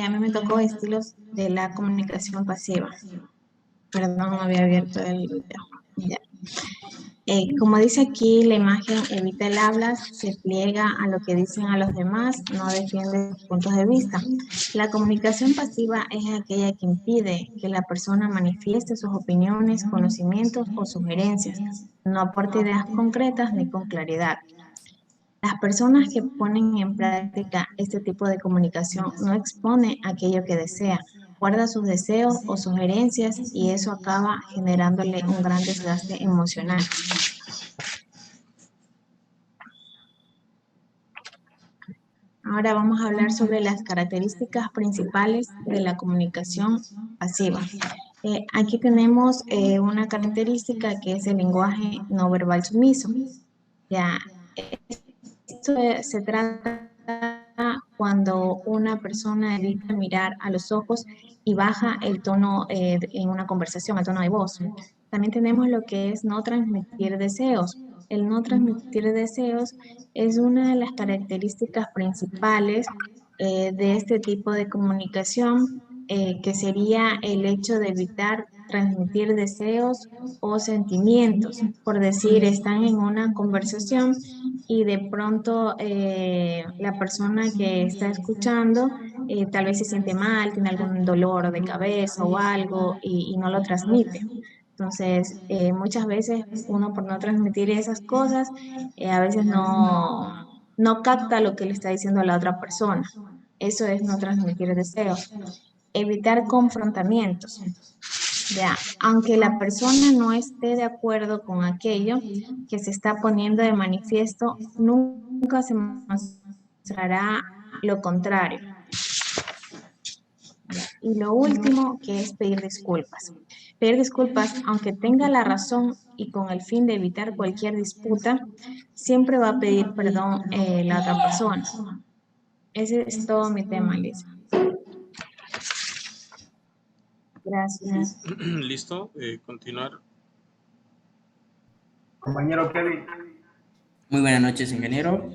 A mí me tocó estilos de la comunicación pasiva. Perdón, no había abierto el video. Ya. Como dice aquí la imagen, evita el habla, se pliega a lo que dicen a los demás, no defiende sus puntos de vista. La comunicación pasiva es aquella que impide que la persona manifieste sus opiniones, conocimientos o sugerencias, no aporte ideas concretas ni con claridad. Las personas que ponen en práctica este tipo de comunicación no expone aquello que desea, guarda sus deseos o sugerencias y eso acaba generándole un gran desgaste emocional. Ahora vamos a hablar sobre las características principales de la comunicación pasiva. Aquí tenemos una característica que es el lenguaje no verbal sumiso. Ya, esto se trata cuando una persona evita mirar a los ojos y baja el tono en una conversación, el tono de voz. También tenemos lo que es no transmitir deseos. El no transmitir deseos es una de las características principales de este tipo de comunicación, que sería el hecho de evitar transmitir deseos o sentimientos. Por decir, están en una conversación y de pronto la persona que está escuchando tal vez se siente mal, tiene algún dolor de cabeza o algo y no lo transmite. Entonces, muchas veces uno por no transmitir esas cosas, a veces no capta lo que le está diciendo a la otra persona. Eso es no transmitir deseos. Evitar confrontamientos. Ya, aunque la persona no esté de acuerdo con aquello que se está poniendo de manifiesto, nunca se mostrará lo contrario. Y lo último, que es pedir disculpas. Pedir disculpas, aunque tenga la razón y con el fin de evitar cualquier disputa, siempre va a pedir perdón la otra persona. Ese es todo mi tema, Lisa. Gracias. Listo, continuar. Compañero Kevin. Muy buenas noches, ingeniero.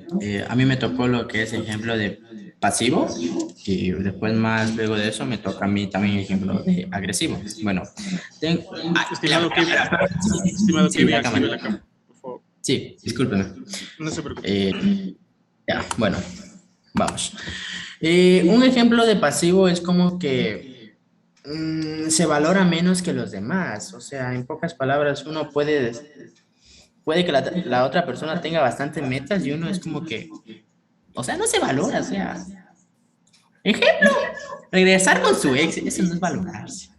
A mí me tocó lo que es ejemplo de pasivo y después más luego de eso me toca a mí también ejemplo de agresivo. Bueno, estimado Kevin, active la cámara, por favor. Sí, discúlpeme. No se preocupe. Ya, bueno, vamos. Un ejemplo de pasivo es como que se valora menos que los demás. O sea, en pocas palabras, uno puede que la otra persona tenga bastantes metas y uno es como que, o sea, no se valora. O sea, ejemplo, regresar con su ex, eso no es valorarse.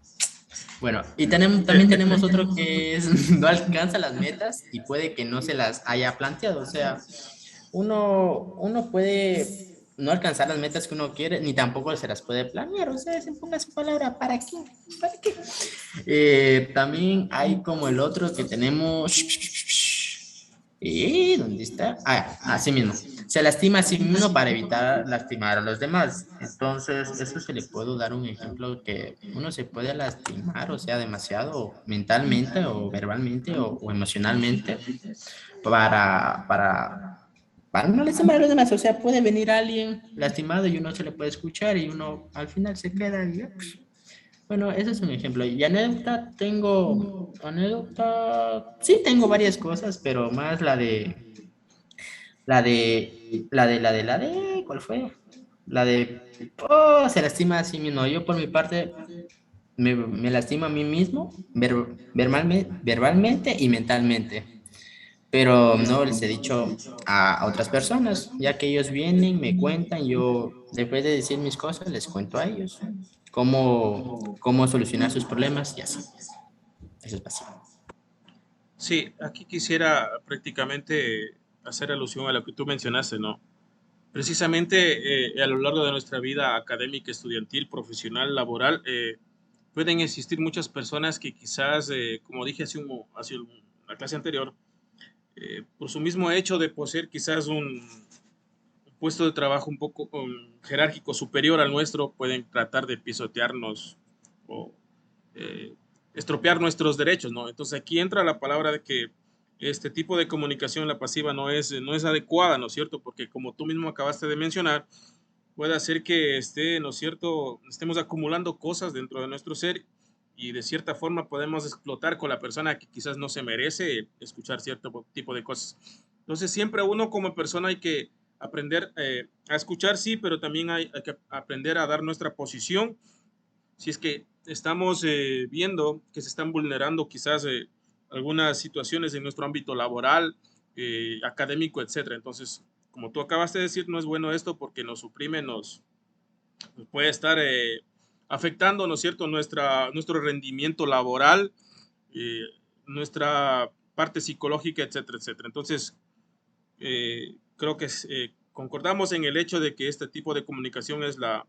Bueno, y también tenemos otro que es no alcanza las metas y puede que no se las haya planteado. O sea, uno puede no alcanzar las metas que uno quiere, ni tampoco se las puede planear. O sea, se ponga su palabra, ¿para qué? ¿Para qué? También hay como el otro que tenemos... ¿Dónde está? Así mismo. Se lastima a sí mismo para evitar lastimar a los demás. Entonces, eso se le puedo dar un ejemplo que uno se puede lastimar, o sea, demasiado mentalmente o verbalmente o emocionalmente para no lastimar a los demás. O sea, puede venir alguien lastimado y uno se le puede escuchar y uno al final se queda y bueno, ese es un ejemplo. Y anécdota, sí tengo varias cosas, pero más ¿cuál fue? Se lastima a sí mismo. Yo por mi parte me lastimo a mí mismo verbalmente y mentalmente. Pero no les he dicho a otras personas, ya que ellos vienen, me cuentan, yo después de decir mis cosas les cuento a ellos cómo solucionar sus problemas y así. Eso es básico. Sí, aquí quisiera prácticamente hacer alusión a lo que tú mencionaste, ¿no? Precisamente a lo largo de nuestra vida académica, estudiantil, profesional, laboral, pueden existir muchas personas que quizás, como dije hace la clase anterior, por su mismo hecho de poseer quizás un puesto de trabajo un poco jerárquico superior al nuestro, pueden tratar de pisotearnos o estropear nuestros derechos, ¿no? Entonces aquí entra la palabra de que este tipo de comunicación, la pasiva, no es adecuada, ¿no es cierto? Porque como tú mismo acabaste de mencionar, puede hacer que ¿no es cierto?, estemos acumulando cosas dentro de nuestro ser y de cierta forma podemos explotar con la persona que quizás no se merece escuchar cierto tipo de cosas. Entonces siempre uno como persona hay que aprender a escuchar, sí, pero también hay que aprender a dar nuestra posición. Si es que estamos viendo que se están vulnerando quizás algunas situaciones en nuestro ámbito laboral, académico, etcétera. Entonces, como tú acabaste de decir, no es bueno esto porque nos suprime, nos puede estar afectando, ¿no es cierto?, nuestro rendimiento laboral, nuestra parte psicológica, etcétera, etcétera. Entonces, creo que concordamos en el hecho de que este tipo de comunicación es la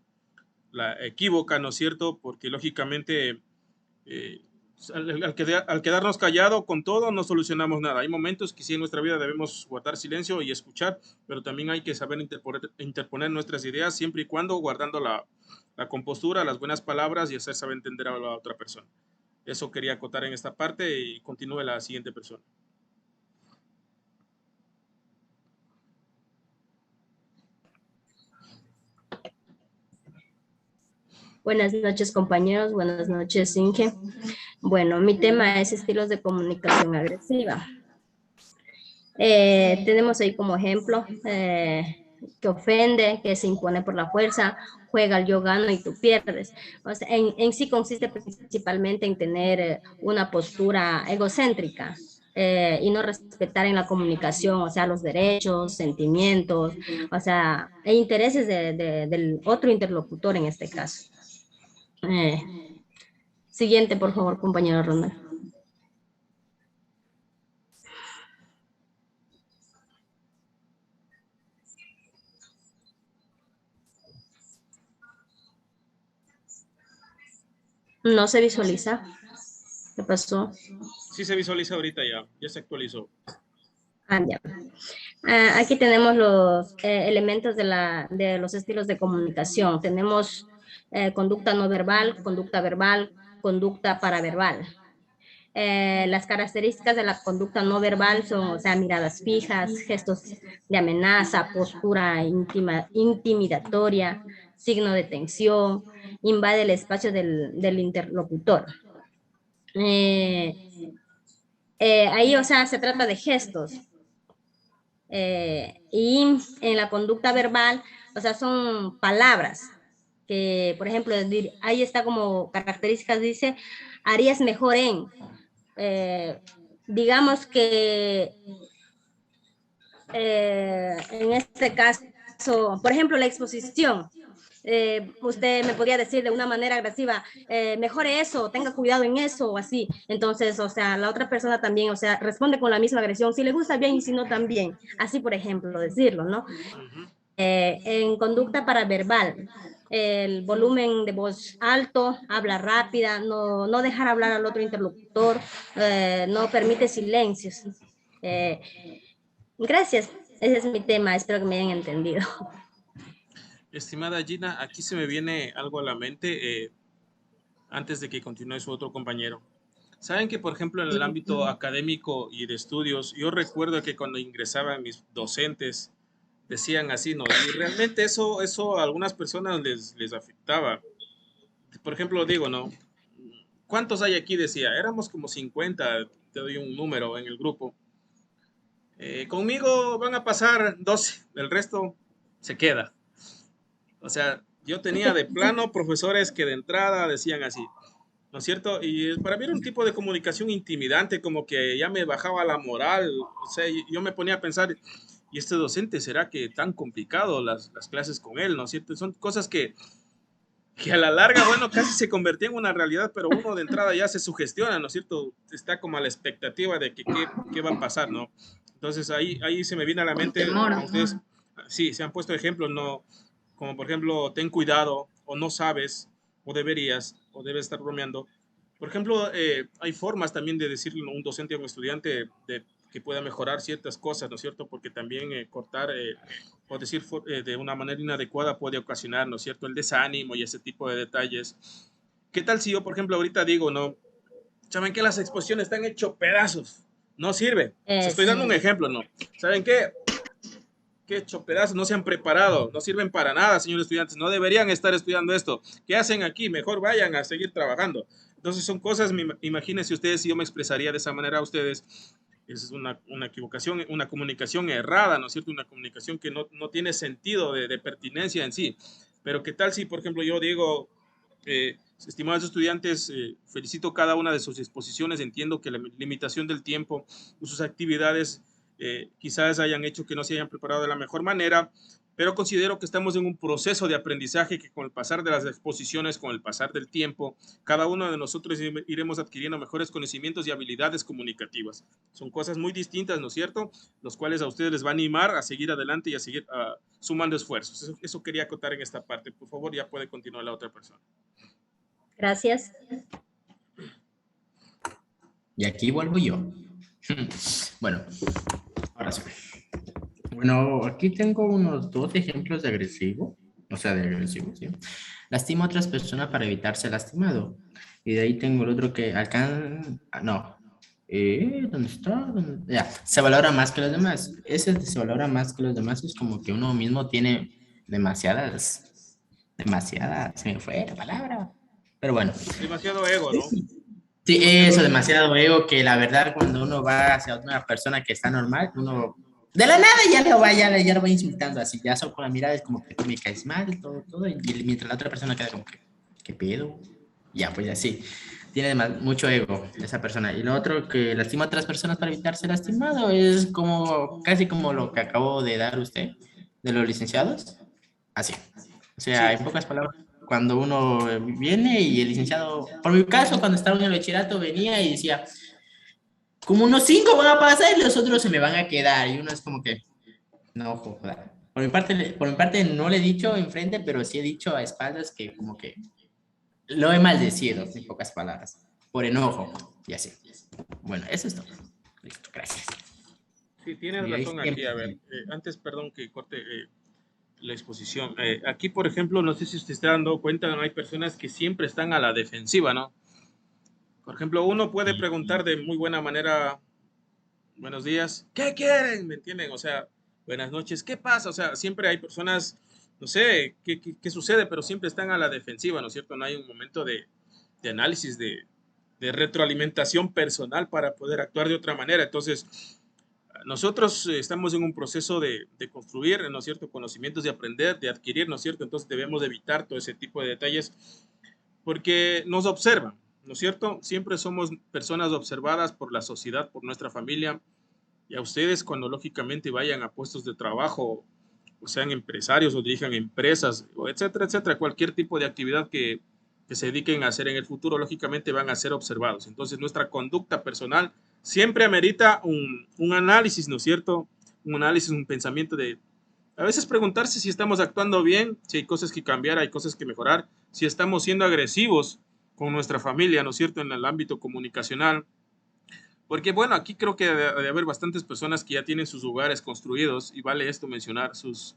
equívoca, ¿no es cierto? Porque lógicamente al quedarnos callado con todo no solucionamos nada. Hay momentos que sí en nuestra vida debemos guardar silencio y escuchar, pero también hay que saber interponer nuestras ideas siempre y cuando guardando la compostura, las buenas palabras y hacer saber entender a la otra persona. Eso quería acotar en esta parte y continúe la siguiente persona. Buenas noches, compañeros. Buenas noches, Inge. Bueno, mi tema es estilos de comunicación agresiva. Tenemos ahí como ejemplo que ofende, que se impone por la fuerza, juega el yo gano y tú pierdes. O sea, en sí consiste principalmente en tener una postura egocéntrica y no respetar en la comunicación, o sea, los derechos, sentimientos, o sea, e intereses del otro interlocutor en este caso. Siguiente, por favor, compañero Ronald. No se visualiza. ¿Qué pasó? Sí se visualiza ahorita ya se actualizó. Ya. Aquí tenemos los elementos de los estilos de comunicación. Tenemos conducta no verbal, conducta paraverbal. Las características de la conducta no verbal son, o sea, miradas fijas, gestos de amenaza, postura intimidatoria, signo de tensión, invade el espacio del interlocutor. Ahí, o sea, se trata de gestos. Y en la conducta verbal, o sea, son palabras que, por ejemplo, ahí está como características, dice, harías mejor en, digamos que en este caso, por ejemplo, la exposición, usted me podría decir de una manera agresiva, mejore eso, tenga cuidado en eso o así. Entonces, o sea, la otra persona también, o sea, responde con la misma agresión, si le gusta bien y si no también. Así, por ejemplo, decirlo, ¿no? en conducta paraverbal. El volumen de voz alto, habla rápida, no dejar hablar al otro interlocutor, no permite silencios. Gracias, ese es mi tema, espero que me hayan entendido. Estimada Gina, aquí se me viene algo a la mente antes de que continúe su otro compañero. Saben que, por ejemplo, en el ámbito académico y de estudios, yo recuerdo que cuando ingresaban mis docentes, decían así, ¿no? Y realmente eso a algunas personas les afectaba. Por ejemplo, digo, ¿no? ¿Cuántos hay aquí? Decía, éramos como 50, te doy un número en el grupo. Conmigo van a pasar 12, el resto se queda. O sea, yo tenía de plano profesores que de entrada decían así, ¿no es cierto? Y para mí era un tipo de comunicación intimidante, como que ya me bajaba la moral. O sea, yo me ponía a pensar, ¿y este docente será que tan complicado las clases con él, ¿no es cierto? Son cosas que a la larga, bueno, casi se convertía en una realidad, pero uno de entrada ya se sugestiona, ¿no es cierto? Está como a la expectativa de que qué va a pasar, ¿no? Entonces ahí se me viene a la mente, a ustedes, sí, se han puesto ejemplos, ¿no? Como por ejemplo, ten cuidado, o no sabes, o deberías, o debes estar bromeando. Por ejemplo, hay formas también de decirle a un docente o un estudiante que pueda mejorar ciertas cosas, ¿no es cierto? Porque también cortar o decir de una manera inadecuada puede ocasionar, ¿no es cierto?, el desánimo y ese tipo de detalles. ¿Qué tal si yo, por ejemplo, ahorita digo, no, saben que las exposiciones están hechos pedazos, no sirve? Estoy dando un ejemplo, ¿no? ¿Saben qué? Que hecho pedazos, no se han preparado, no sirven para nada, señores estudiantes, no deberían estar estudiando esto. ¿Qué hacen aquí? Mejor vayan a seguir trabajando. Entonces son cosas, imagínense ustedes si yo me expresaría de esa manera a ustedes. Es una equivocación, una comunicación errada, ¿no es cierto? Una comunicación que no tiene sentido de pertinencia en sí. Pero ¿qué tal si, por ejemplo, yo digo, estimados estudiantes, felicito cada una de sus exposiciones, entiendo que la limitación del tiempo, sus actividades, quizás hayan hecho que no se hayan preparado de la mejor manera, pero considero que estamos en un proceso de aprendizaje que con el pasar de las exposiciones, con el pasar del tiempo, cada uno de nosotros iremos adquiriendo mejores conocimientos y habilidades comunicativas. Son cosas muy distintas, ¿no es cierto? Los cuales a ustedes les va a animar a seguir adelante y a seguir sumando esfuerzos. Eso quería acotar en esta parte. Por favor, ya puede continuar la otra persona. Gracias. Y aquí vuelvo yo. Bueno, ahora sí. Bueno, aquí tengo unos 2 ejemplos de agresivo, o sea, de agresivo, ¿sí? Lastima a otras personas para evitar ser lastimado. Y de ahí tengo el otro que alcanza, no, ¿dónde está? Ya, se valora más que los demás. Ese de se valora más que los demás es como que uno mismo tiene demasiadas, se me fue la palabra, pero bueno. Demasiado ego, ¿no? Sí, eso, demasiado ego, que la verdad cuando uno va hacia otra persona que está normal, uno de la nada ya lo va insultando así, ya solo con la mirada es como que tú me caes mal, todo, y mientras la otra persona queda como que, ¿qué pedo? Ya, pues así, tiene mucho ego esa persona. Y lo otro que lastima a otras personas para evitar ser lastimado es como, casi como lo que acabo de dar usted, de los licenciados, así. O sea, sí. En pocas palabras, cuando uno viene y el licenciado, por mi caso, cuando estaba en el bachillerato, venía y decía, como unos 5 van a pasar y los otros se me van a quedar. Y uno es como que, no, joder. Por mi parte no le he dicho enfrente, pero sí he dicho a espaldas que como que lo he maldecido, en pocas palabras, por enojo y así. Bueno, eso es todo. Listo, gracias. Sí, tienes razón aquí. A ver, antes, perdón que corte la exposición. Aquí, por ejemplo, no sé si usted está dando cuenta, hay personas que siempre están a la defensiva, ¿no? Por ejemplo, uno puede preguntar de muy buena manera, buenos días, ¿qué quieren? ¿Me entienden? O sea, buenas noches, ¿qué pasa? O sea, siempre hay personas, no sé qué sucede, pero siempre están a la defensiva, ¿no es cierto? No hay un momento de análisis, de retroalimentación personal para poder actuar de otra manera. Entonces, nosotros estamos en un proceso de construir, ¿no es cierto?, conocimientos, de aprender, de adquirir, ¿no es cierto? Entonces debemos evitar todo ese tipo de detalles porque nos observan, ¿no es cierto? Siempre somos personas observadas por la sociedad, por nuestra familia, y a ustedes cuando lógicamente vayan a puestos de trabajo, o sean empresarios o dirijan empresas, etcétera, etcétera, cualquier tipo de actividad que se dediquen a hacer en el futuro, lógicamente van a ser observados. Entonces nuestra conducta personal siempre amerita un análisis, ¿no es cierto? Un análisis, un pensamiento de A veces preguntarse si estamos actuando bien, si hay cosas que cambiar, hay cosas que mejorar, si estamos siendo agresivos con nuestra familia, ¿no es cierto?, en el ámbito comunicacional. Porque bueno, aquí creo que de haber bastantes personas que ya tienen sus hogares construidos, y vale esto mencionar, sus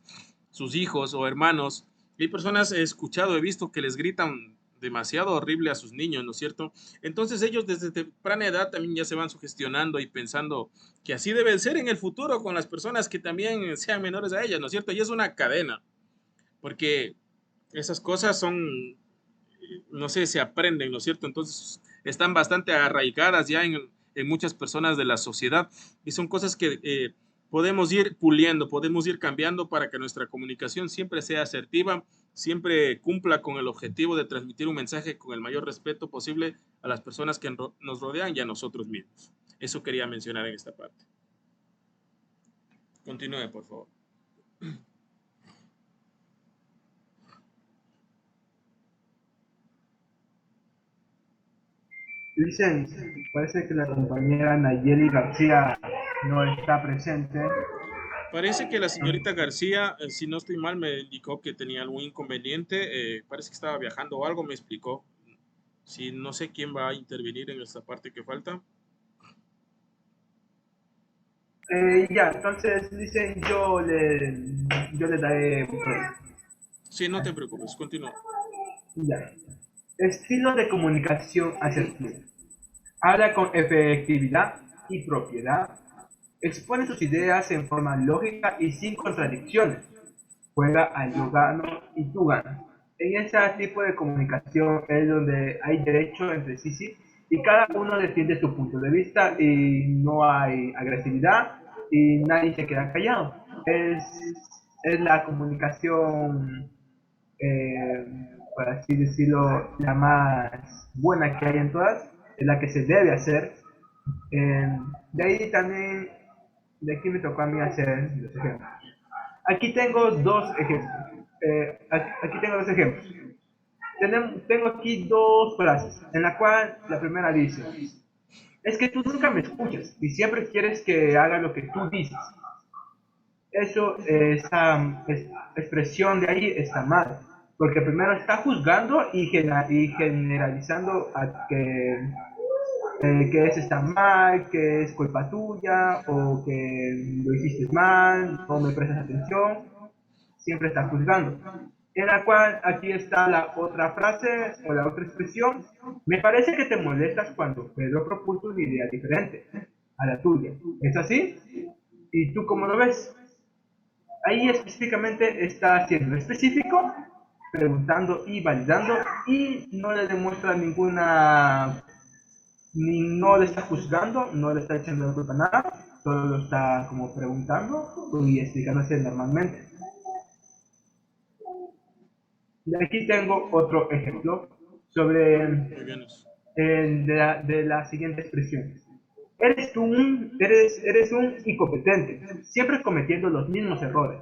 hijos o hermanos. Hay personas, he escuchado, he visto que les gritan demasiado horrible a sus niños, ¿no es cierto? Entonces ellos desde temprana edad también ya se van sugestionando y pensando que así debe ser en el futuro con las personas que también sean menores a ellas, ¿no es cierto? Y es una cadena, porque esas cosas son, no sé, se aprenden, ¿no es cierto? Entonces están bastante arraigadas ya en muchas personas de la sociedad y son cosas que podemos ir puliendo, podemos ir cambiando para que nuestra comunicación siempre sea asertiva, siempre cumpla con el objetivo de transmitir un mensaje con el mayor respeto posible a las personas que nos rodean y a nosotros mismos. Eso quería mencionar en esta parte. Continúe, por favor. Dicen, parece que la compañera Nayeli García no está presente. Parece que la señorita García, si no estoy mal, me indicó que tenía algún inconveniente. Parece que estaba viajando o algo, me explicó. Si no sé quién va a intervenir en esta parte que falta. Ya, entonces dicen, yo le daré. Sí, no te preocupes, continúa. Ya. Estilo de comunicación asertivo. Habla con efectividad y propiedad. Expone sus ideas en forma lógica y sin contradicciones. Juega al yo gano y tú ganas. En ese tipo de comunicación es donde hay derecho entre sí y cada uno defiende su punto de vista y no hay agresividad y nadie se queda callado. Es la comunicación, por así decirlo, la más buena que hay en todas, es la que se debe hacer. De ahí también, de aquí me tocó a mí hacer los ejemplos. Aquí tengo dos ejemplos. Tengo aquí dos frases, en la cual la primera dice: es que tú nunca me escuchas y siempre quieres que haga lo que tú dices. Eso, esa expresión de ahí está mal, porque primero está juzgando y generalizando a que eso está mal, que es culpa tuya, o que lo hiciste mal, no me prestas atención, siempre está juzgando. En la cual aquí está la otra frase o la otra expresión: me parece que te molestas cuando Pedro propuso una idea diferente a la tuya. ¿Es así? ¿Y tú cómo lo ves? Ahí específicamente está siendo específico, preguntando y validando, y no le demuestra no le está juzgando, no le está echando la culpa a nada, solo lo está como preguntando y explicándose normalmente. Y aquí tengo otro ejemplo sobre de la siguiente expresión: eres un incompetente, siempre cometiendo los mismos errores.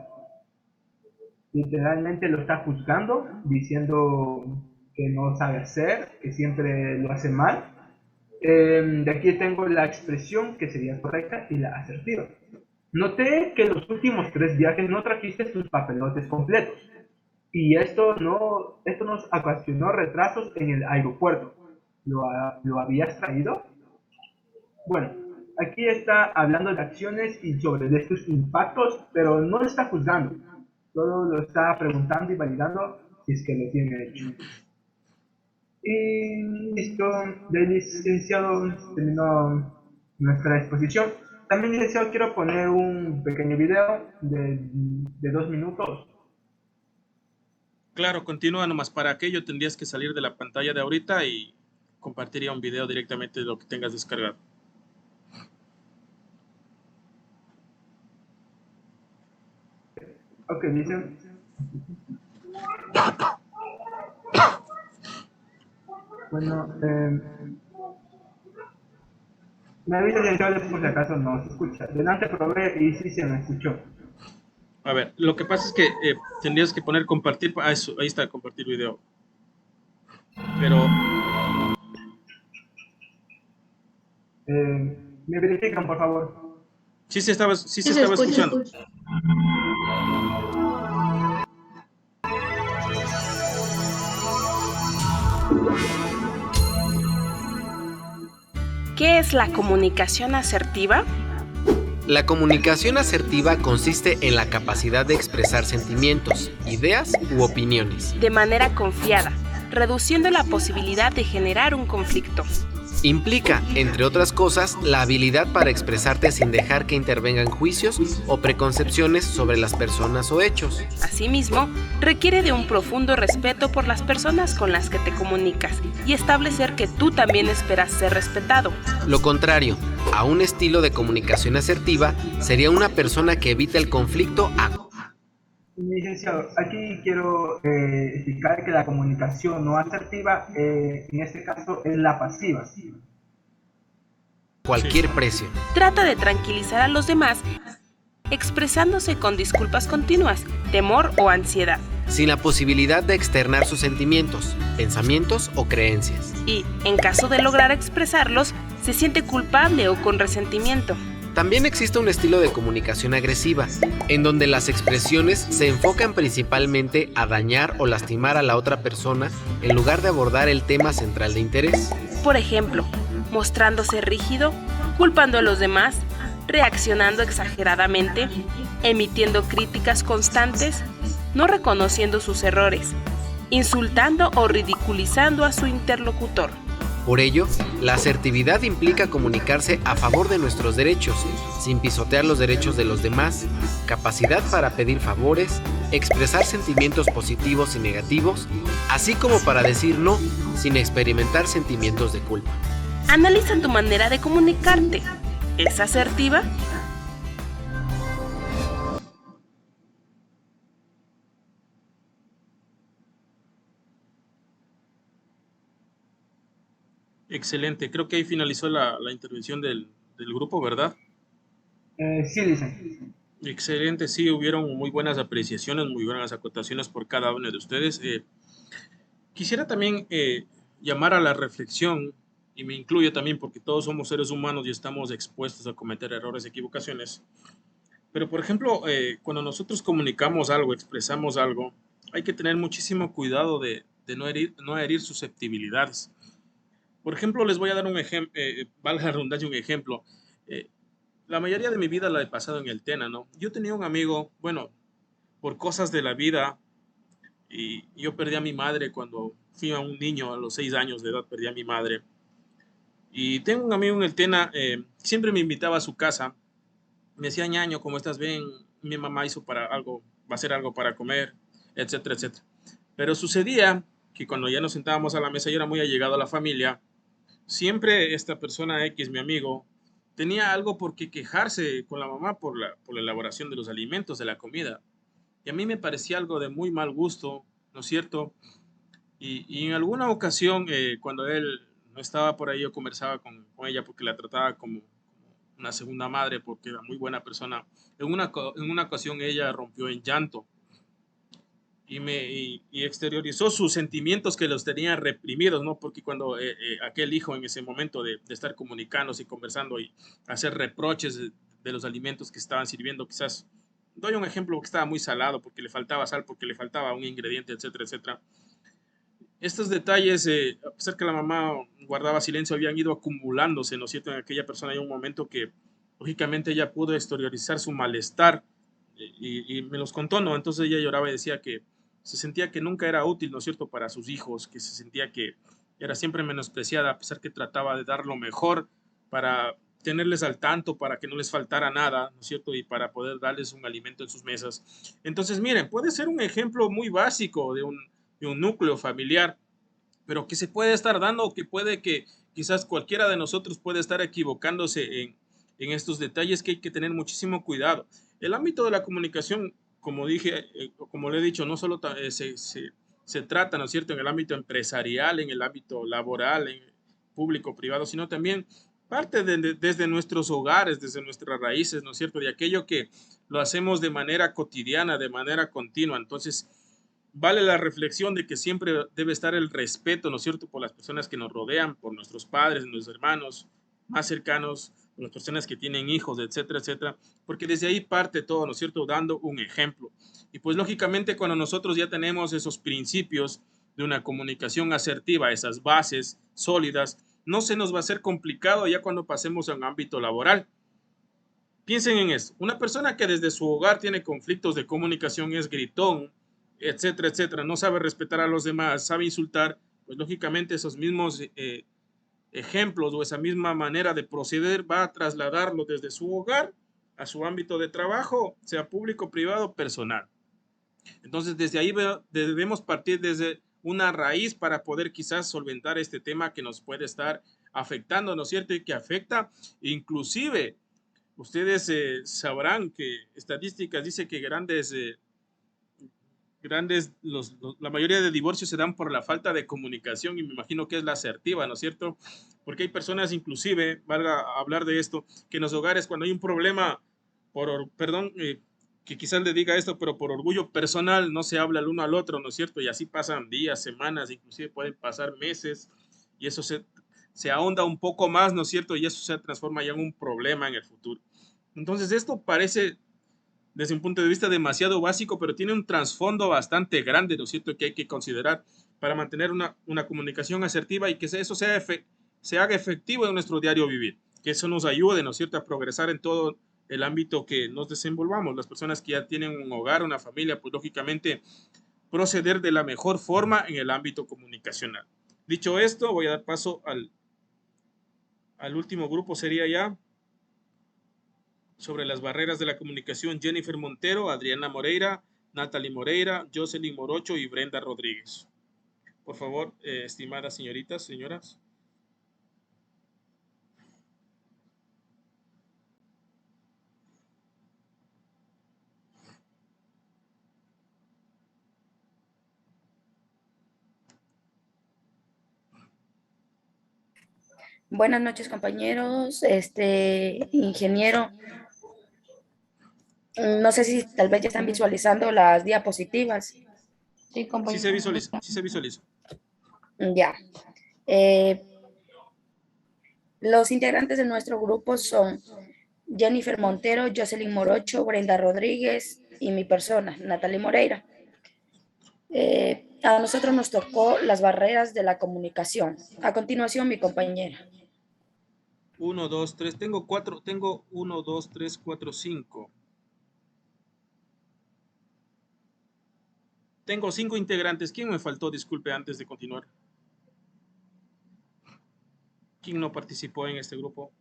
Literalmente lo está juzgando, diciendo que no sabe hacer, que siempre lo hace mal. De aquí tengo la expresión que sería correcta y la asertiva. Noté que los últimos 3 viajes no trajiste tus papelotes completos, y esto nos ocasionó retrasos en el aeropuerto. ¿Lo habías traído? Bueno, aquí está hablando de acciones y sobre estos impactos, pero no lo está juzgando, solo lo está preguntando y validando si es que lo tiene hecho. Y listo, de licenciado terminó nuestra exposición. También, licenciado, quiero poner un pequeño video de 2 minutos. Claro, continúa nomás. Para aquello tendrías que salir de la pantalla de ahorita y compartiría un video directamente de lo que tengas descargado. Ok, dicen. Bueno, me avisa, licenciado, por si acaso no se escucha. Delante probé y sí se me escuchó. A ver, lo que pasa es que tendrías que poner compartir. Eso, ahí está, compartir video. Pero ¿me verifican, por favor? Sí se estaba escuchando. ¿Qué es la comunicación asertiva? La comunicación asertiva consiste en la capacidad de expresar sentimientos, ideas u opiniones de manera confiada, reduciendo la posibilidad de generar un conflicto. Implica, entre otras cosas, la habilidad para expresarte sin dejar que intervengan juicios o preconcepciones sobre las personas o hechos. Asimismo, requiere de un profundo respeto por las personas con las que te comunicas y establecer que tú también esperas ser respetado. Lo contrario, a un estilo de comunicación asertiva sería una persona que evita el conflicto Licenciado, aquí quiero explicar que la comunicación no asertiva, en este caso, es la pasiva. cualquier precio. Trata de tranquilizar a los demás, expresándose con disculpas continuas, temor o ansiedad. Sin la posibilidad de externar sus sentimientos, pensamientos o creencias. Y, en caso de lograr expresarlos, se siente culpable o con resentimiento. También existe un estilo de comunicación agresiva, en donde las expresiones se enfocan principalmente a dañar o lastimar a la otra persona en lugar de abordar el tema central de interés. Por ejemplo, mostrándose rígido, culpando a los demás, reaccionando exageradamente, emitiendo críticas constantes, no reconociendo sus errores, insultando o ridiculizando a su interlocutor. Por ello, la asertividad implica comunicarse a favor de nuestros derechos, sin pisotear los derechos de los demás, capacidad para pedir favores, expresar sentimientos positivos y negativos, así como para decir no, sin experimentar sentimientos de culpa. Analiza tu manera de comunicarte. ¿Es asertiva? Excelente. Creo que ahí finalizó la intervención del grupo, ¿verdad? Sí, dice. Excelente, sí, hubieron muy buenas apreciaciones, muy buenas acotaciones por cada uno de ustedes. Quisiera también llamar a la reflexión, y me incluyo también porque todos somos seres humanos y estamos expuestos a cometer errores y equivocaciones. Pero, por ejemplo, cuando nosotros comunicamos algo, expresamos algo, hay que tener muchísimo cuidado de no herir susceptibilidades. Por ejemplo, les voy a dar un ejemplo, valga la redundancia, un ejemplo. La mayoría de mi vida la he pasado en el TENA, ¿no? Yo tenía un amigo, bueno, por cosas de la vida, y yo perdí a mi madre cuando fui a un niño, a los 6 años de edad, perdí a mi madre. Y tengo un amigo en el TENA, siempre me invitaba a su casa, me decía, ñaño, ¿cómo estás? Ven, mi mamá hizo para algo, va a hacer algo para comer, etcétera, etcétera. Pero sucedía que cuando ya nos sentábamos a la mesa, yo era muy allegado a la familia, siempre esta persona X, mi amigo, tenía algo por qué quejarse con la mamá por la elaboración de los alimentos, de la comida. Y a mí me parecía algo de muy mal gusto, ¿no es cierto? Y en alguna ocasión, cuando él no estaba por ahí, yo conversaba con ella porque la trataba como una segunda madre, porque era muy buena persona. En una ocasión ella rompió en llanto y exteriorizó sus sentimientos que los tenía reprimidos, ¿no? Porque cuando aquel hijo en ese momento de estar comunicándose y conversando y hacer reproches de los alimentos que estaban sirviendo, quizás, doy un ejemplo que estaba muy salado, porque le faltaba sal, porque le faltaba un ingrediente, etcétera, etcétera. Estos detalles, a pesar que la mamá guardaba silencio, habían ido acumulándose, ¿no es cierto? En aquella persona hay un momento que, lógicamente, ella pudo exteriorizar su malestar y me los contó, ¿no? Entonces ella lloraba y decía que se sentía que nunca era útil, ¿no es cierto?, para sus hijos, que se sentía que era siempre menospreciada, a pesar que trataba de dar lo mejor para tenerles al tanto, para que no les faltara nada, ¿no es cierto?, y para poder darles un alimento en sus mesas. Entonces, miren, puede ser un ejemplo muy básico de un núcleo familiar, pero que se puede estar dando, que puede que quizás cualquiera de nosotros puede estar equivocándose en estos detalles, que hay que tener muchísimo cuidado. El ámbito de la comunicación, como dije, como le he dicho, no solo se trata, ¿no es cierto?, en el ámbito empresarial, en el ámbito laboral, en público, privado, sino también parte desde nuestros hogares, desde nuestras raíces, ¿no es cierto?, de aquello que lo hacemos de manera cotidiana, de manera continua. Entonces, vale la reflexión de que siempre debe estar el respeto, ¿no es cierto?, por las personas que nos rodean, por nuestros padres, nuestros hermanos más cercanos, las personas que tienen hijos, etcétera, etcétera, porque desde ahí parte todo, ¿no es cierto? Dando un ejemplo. Y pues lógicamente cuando nosotros ya tenemos esos principios de una comunicación asertiva, esas bases sólidas, no se nos va a hacer complicado ya cuando pasemos a un ámbito laboral. Piensen en esto, una persona que desde su hogar tiene conflictos de comunicación, es gritón, etcétera, etcétera, no sabe respetar a los demás, sabe insultar, pues lógicamente esos mismos ejemplos o esa misma manera de proceder va a trasladarlo desde su hogar a su ámbito de trabajo, sea público, privado, personal. Entonces, desde ahí debemos partir desde una raíz para poder quizás solventar este tema que nos puede estar afectando, ¿no es cierto? Y que afecta, inclusive, ustedes sabrán que estadísticas dice que la mayoría de divorcios se dan por la falta de comunicación y me imagino que es la asertiva, ¿no es cierto? Porque hay personas inclusive, valga hablar de esto, que en los hogares cuando hay un problema, que quizás le diga esto, pero por orgullo personal no se habla el uno al otro, ¿no es cierto? Y así pasan días, semanas, inclusive pueden pasar meses y eso se ahonda un poco más, ¿no es cierto? Y eso se transforma ya en un problema en el futuro. Entonces esto parece desde un punto de vista demasiado básico, pero tiene un trasfondo bastante grande, ¿no es cierto?, que hay que considerar para mantener una comunicación asertiva y que eso se haga efectivo en nuestro diario vivir, que eso nos ayude, ¿no es cierto?, a progresar en todo el ámbito que nos desenvolvamos. Las personas que ya tienen un hogar, una familia, pues lógicamente proceder de la mejor forma en el ámbito comunicacional. Dicho esto, voy a dar paso al último grupo, sería ya sobre las barreras de la comunicación, Jennifer Montero, Adriana Moreira, Natalie Moreira, Jocelyn Morocho y Brenda Rodríguez. Por favor, estimadas señoritas, señoras. Buenas noches, compañeros. Ingeniero, no sé si tal vez ya están visualizando las diapositivas. Sí, Sí se visualiza, sí se visualiza. Ya. Los integrantes de nuestro grupo son Jennifer Montero, Jocelyn Morocho, Brenda Rodríguez y mi persona, Natalie Moreira. A nosotros nos tocó las barreras de la comunicación. A continuación, mi compañera. 1, 2, 3, tengo 1, 2, 3, 4, 5. Tengo 5 integrantes. ¿Quién me faltó? Disculpe, antes de continuar. ¿Quién no participó en este grupo?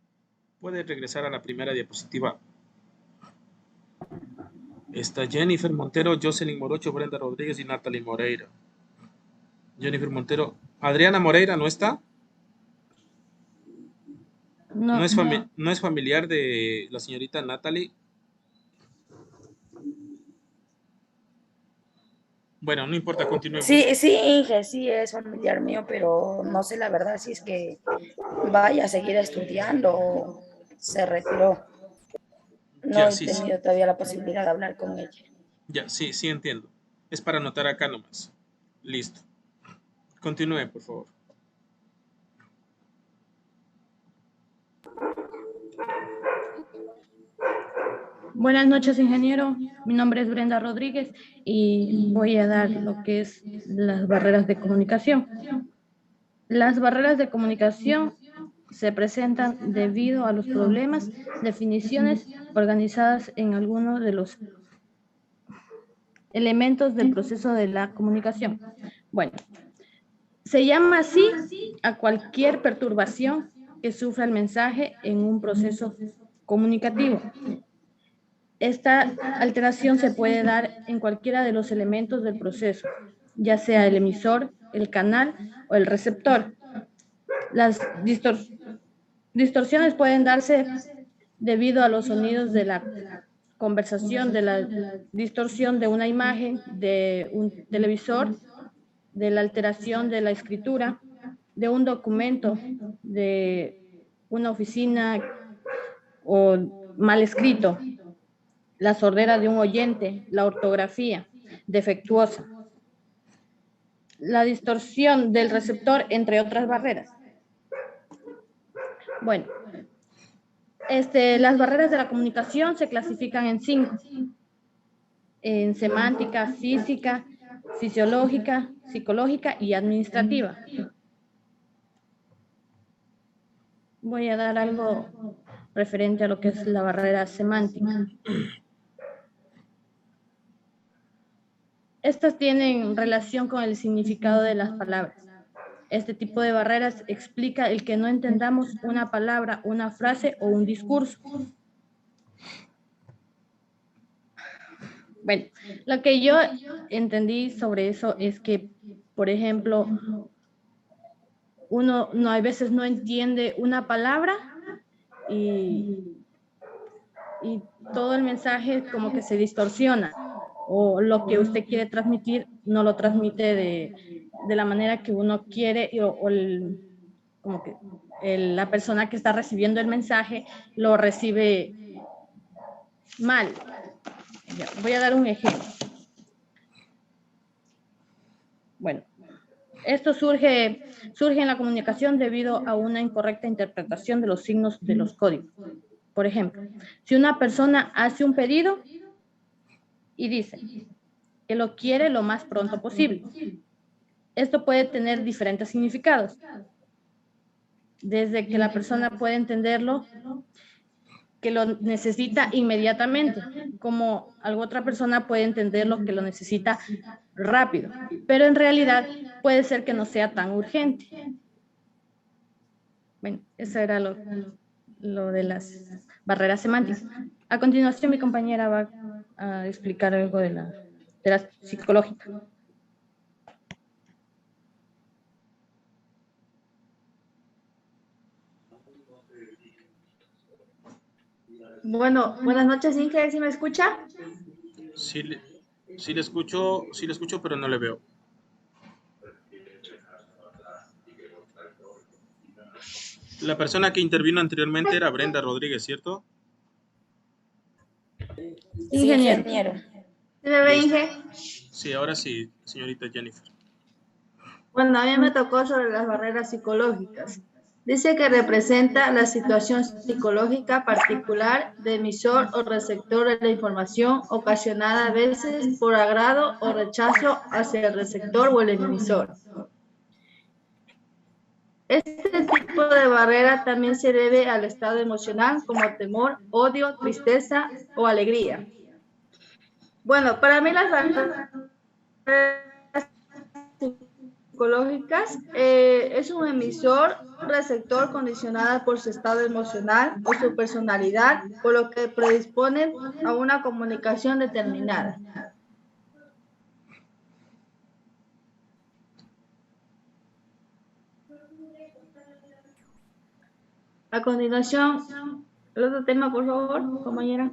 Puede regresar a la primera diapositiva. Está Jennifer Montero, Jocelyn Morocho, Brenda Rodríguez y Natalie Moreira. Jennifer Montero. Adriana Moreira, ¿no está? No es familiar de la señorita Natalie. Bueno, no importa, continuemos. Sí, Inge, sí es familiar mío, pero no sé la verdad si es que vaya a seguir estudiando o se retiró. No he tenido todavía la posibilidad de hablar con ella. Ya, sí entiendo. Es para anotar acá nomás. Listo. Continúe, por favor. Buenas noches, ingeniero. Mi nombre es Brenda Rodríguez y voy a dar lo que es las barreras de comunicación. Las barreras de comunicación se presentan debido a los problemas, definiciones organizadas en algunos de los elementos del proceso de la comunicación. Bueno, se llama así a cualquier perturbación que sufra el mensaje en un proceso comunicativo. Esta alteración se puede dar en cualquiera de los elementos del proceso, ya sea el emisor, el canal o el receptor. Las distorsiones pueden darse debido a los sonidos de la conversación, de la distorsión de una imagen, de un televisor, de la alteración de la escritura, de un documento, de una oficina o mal escrito, la sordera de un oyente, la ortografía defectuosa, la distorsión del receptor, entre otras barreras. Bueno, Las barreras de la comunicación se clasifican en 5. En semántica, física, fisiológica, psicológica y administrativa. Voy a dar algo referente a lo que es la barrera semántica. Estas tienen relación con el significado de las palabras. Este tipo de barreras explica el que no entendamos una palabra, una frase o un discurso. Bueno, lo que yo entendí sobre eso es que, por ejemplo, uno a veces no entiende una palabra y todo el mensaje como que se distorsiona, o lo que usted quiere transmitir no lo transmite de la manera que uno quiere, como que la persona que está recibiendo el mensaje lo recibe mal. Voy a dar un ejemplo. Bueno, esto surge en la comunicación debido a una incorrecta interpretación de los signos de los códigos. Por ejemplo, si una persona hace un pedido y dice que lo quiere lo más pronto posible, esto puede tener diferentes significados. Desde que la persona puede entenderlo, que lo necesita inmediatamente, como alguna otra persona puede entenderlo que lo necesita rápido, pero en realidad puede ser que no sea tan urgente. Bueno, eso era lo de las barreras semánticas. A continuación, mi compañera va a explicar algo de la psicológica. Bueno, buenas noches, Inge, ¿sí me escucha? Sí le escucho, pero no le veo. La persona que intervino anteriormente era Brenda Rodríguez, ¿cierto? Ingeniero. ¿Sí me ve, Inge? Sí, ahora sí, señorita Jennifer. Bueno, a mí me tocó sobre las barreras psicológicas. Dice que representa la situación psicológica particular de emisor o receptor de la información ocasionada a veces por agrado o rechazo hacia el receptor o el emisor. Este tipo de barrera también se debe al estado emocional como temor, odio, tristeza o alegría. Bueno, para mí las barreras psicológicas es un emisor, receptor condicionada por su estado emocional o su personalidad, por lo que predisponen a una comunicación determinada. A continuación, el otro tema, por favor, compañera.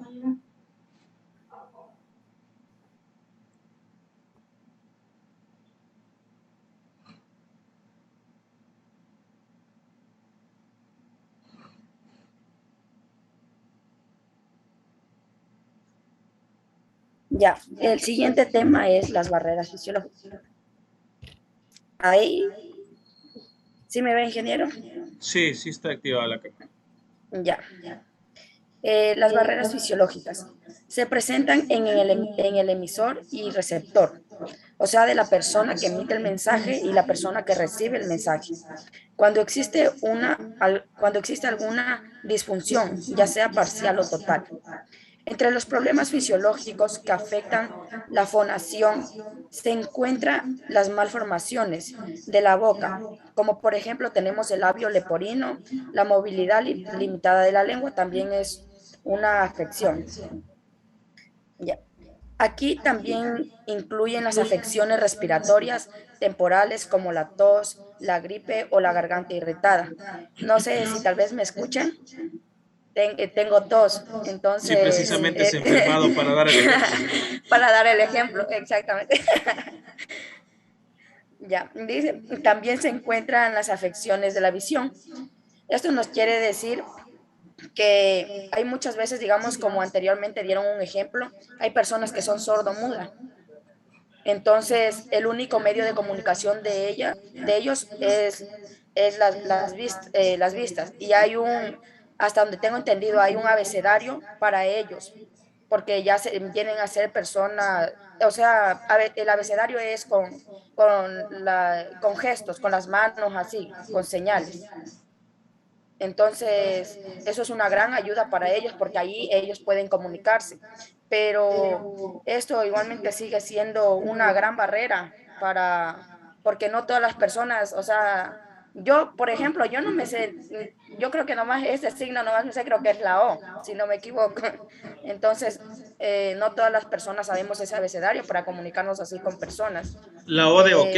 Ya, el siguiente tema es las barreras fisiológicas. Ahí, ¿sí me ve, ingeniero? Sí, sí está activada la cámara. Ya. Las barreras fisiológicas se presentan en el emisor y receptor, o sea, de la persona que emite el mensaje y la persona que recibe el mensaje. Cuando existe alguna disfunción, ya sea parcial o total. Entre los problemas fisiológicos que afectan la fonación se encuentran las malformaciones de la boca, como por ejemplo tenemos el labio leporino, la movilidad limitada de la lengua también es una afección. Ya. Aquí también incluyen las afecciones respiratorias temporales como la tos, la gripe o la garganta irritada. No sé si tal vez me escuchan. Tengo tos, entonces... Sí, precisamente se ha enfermado para dar el ejemplo. Para dar el ejemplo, exactamente. Ya, dice, también se encuentran las afecciones de la visión. Esto nos quiere decir que hay muchas veces, digamos, como anteriormente dieron un ejemplo, hay personas que son sordomudas. Entonces, el único medio de comunicación de ellos es las vistas. Y hay hasta donde tengo entendido, hay un abecedario para ellos, porque ya vienen a ser personas, o sea, el abecedario es con gestos, con las manos así, con señales. Entonces, eso es una gran ayuda para ellos porque ahí ellos pueden comunicarse. Pero esto igualmente sigue siendo una gran barrera porque no todas las personas, o sea, yo, por ejemplo, yo no me sé, yo creo que nomás ese signo nomás me sé, creo que es la O, si no me equivoco. Entonces, no todas las personas sabemos ese abecedario para comunicarnos así con personas. La O de ok.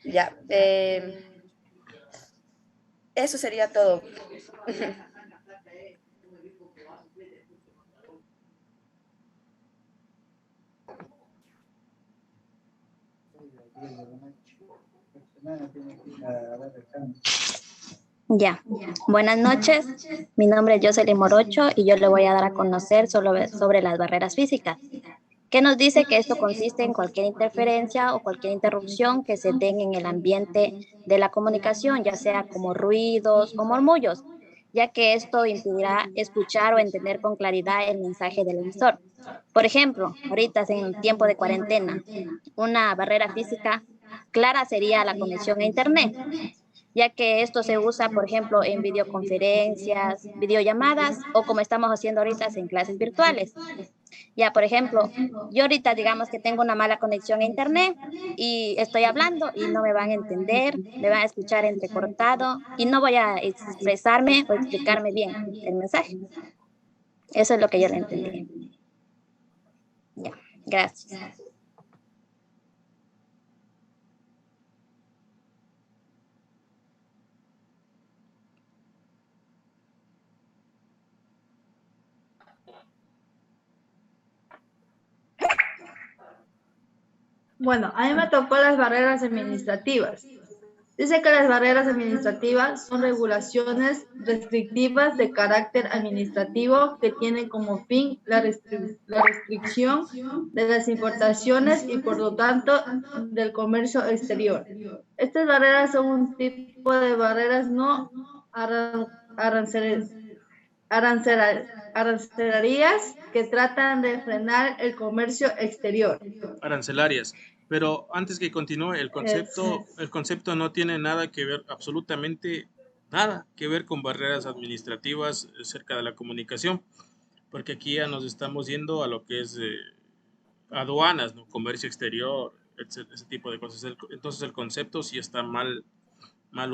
Ya, eso sería todo. Ya, buenas noches. Mi nombre es Jocelyn Morocho y yo le voy a dar a conocer sobre las barreras físicas. ¿Qué nos dice? Que esto consiste en cualquier interferencia o cualquier interrupción que se den en el ambiente de la comunicación, ya sea como ruidos o murmullos, ya que esto impedirá escuchar o entender con claridad el mensaje del emisor. Por ejemplo, ahorita en tiempo de cuarentena, una barrera física clara sería la conexión a Internet, ya que esto se usa, por ejemplo, en videoconferencias, videollamadas o como estamos haciendo ahorita en clases virtuales. Ya, por ejemplo, yo ahorita digamos que tengo una mala conexión a Internet y estoy hablando y no me van a entender, me van a escuchar entrecortado y no voy a expresarme o explicarme bien el mensaje. Eso es lo que yo le entendí. Ya, gracias. Bueno, a mí me tocó las barreras administrativas. Dice que las barreras administrativas son regulaciones restrictivas de carácter administrativo que tienen como fin la restricción de las importaciones y por lo tanto del comercio exterior. Estas barreras son un tipo de barreras no arancelarias que tratan de frenar el comercio exterior. Arancelarias. Pero antes que continúe, el concepto no tiene nada que ver, absolutamente nada que ver con barreras administrativas cerca de la comunicación, porque aquí ya nos estamos yendo a lo que es aduanas, ¿no? Comercio exterior, ese tipo de cosas. Entonces el concepto sí está mal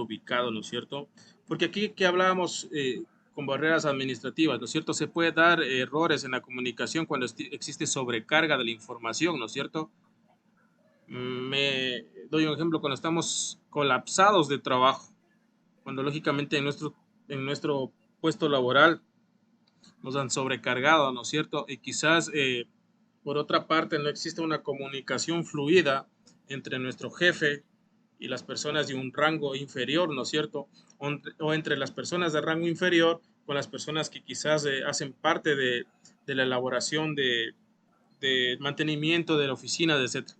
ubicado, ¿no es cierto? Porque aquí que hablábamos con barreras administrativas, ¿no es cierto? Se puede dar errores en la comunicación cuando existe sobrecarga de la información, ¿no es cierto? Me doy un ejemplo cuando estamos colapsados de trabajo, cuando lógicamente en nuestro puesto laboral nos han sobrecargado, ¿no es cierto? Y quizás por otra parte no existe una comunicación fluida entre nuestro jefe y las personas de un rango inferior, ¿no es cierto? O entre las personas de rango inferior con las personas que quizás hacen parte de la elaboración de mantenimiento de la oficina, etc.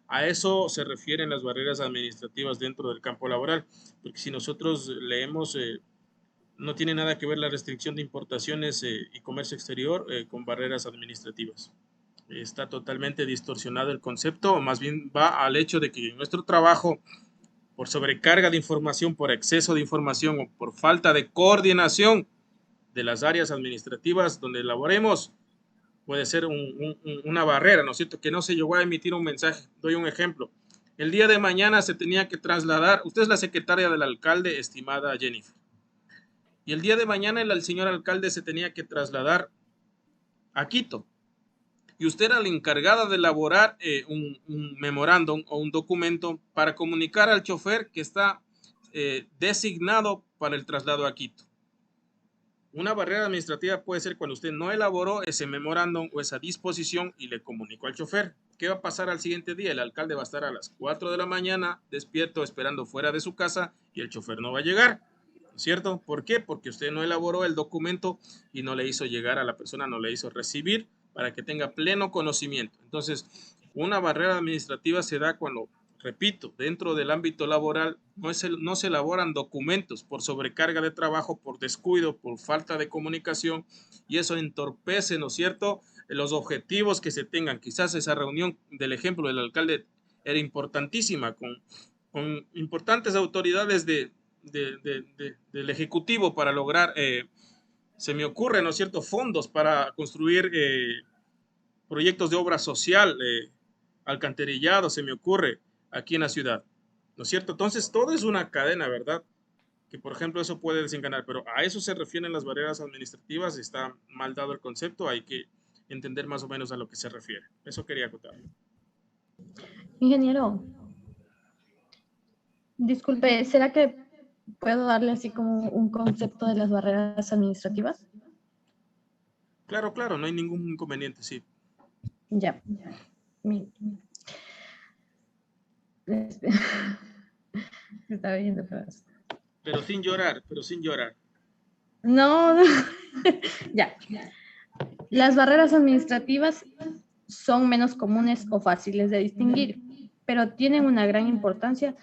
A eso se refieren las barreras administrativas dentro del campo laboral, porque si nosotros leemos, no tiene nada que ver la restricción de importaciones y comercio exterior con barreras administrativas. Está totalmente distorsionado el concepto, más bien va al hecho de que en nuestro trabajo, por sobrecarga de información, por exceso de información o por falta de coordinación de las áreas administrativas donde laboremos, puede ser una barrera, ¿no es cierto? Que no sé, yo voy a emitir un mensaje, doy un ejemplo. El día de mañana se tenía que trasladar, usted es la secretaria del alcalde, estimada Jennifer, y el día de mañana el señor alcalde se tenía que trasladar a Quito, y usted era la encargada de elaborar un memorándum o un documento para comunicar al chofer que está designado para el traslado a Quito. Una barrera administrativa puede ser cuando usted no elaboró ese memorándum o esa disposición y le comunicó al chofer. ¿Qué va a pasar al siguiente día? El alcalde va a estar a las 4 de la mañana despierto esperando fuera de su casa y el chofer no va a llegar, ¿cierto? ¿Por qué? Porque usted no elaboró el documento y no le hizo llegar a la persona, no le hizo recibir para que tenga pleno conocimiento. Entonces, una barrera administrativa se da cuando repito, dentro del ámbito laboral no se elaboran documentos por sobrecarga de trabajo, por descuido, por falta de comunicación, y eso entorpece, ¿no es cierto?, los objetivos que se tengan. Quizás esa reunión del ejemplo del alcalde era importantísima, con importantes autoridades del Ejecutivo para lograr, se me ocurre, ¿no es cierto?, fondos para construir proyectos de obra social, alcantarillado, se me ocurre, aquí en la ciudad, ¿no es cierto? Entonces, todo es una cadena, ¿verdad? Que, por ejemplo, eso puede desencadenar, pero a eso se refieren las barreras administrativas, está mal dado el concepto, hay que entender más o menos a lo que se refiere. Eso quería acotar. Ingeniero, disculpe, ¿será que puedo darle así como un concepto de las barreras administrativas? Claro, claro, no hay ningún inconveniente, sí. Ya. Está viendo, Pero sin llorar, pero sin llorar. No, no. Ya. Las barreras administrativas son menos comunes o fáciles de distinguir, pero tienen una gran importancia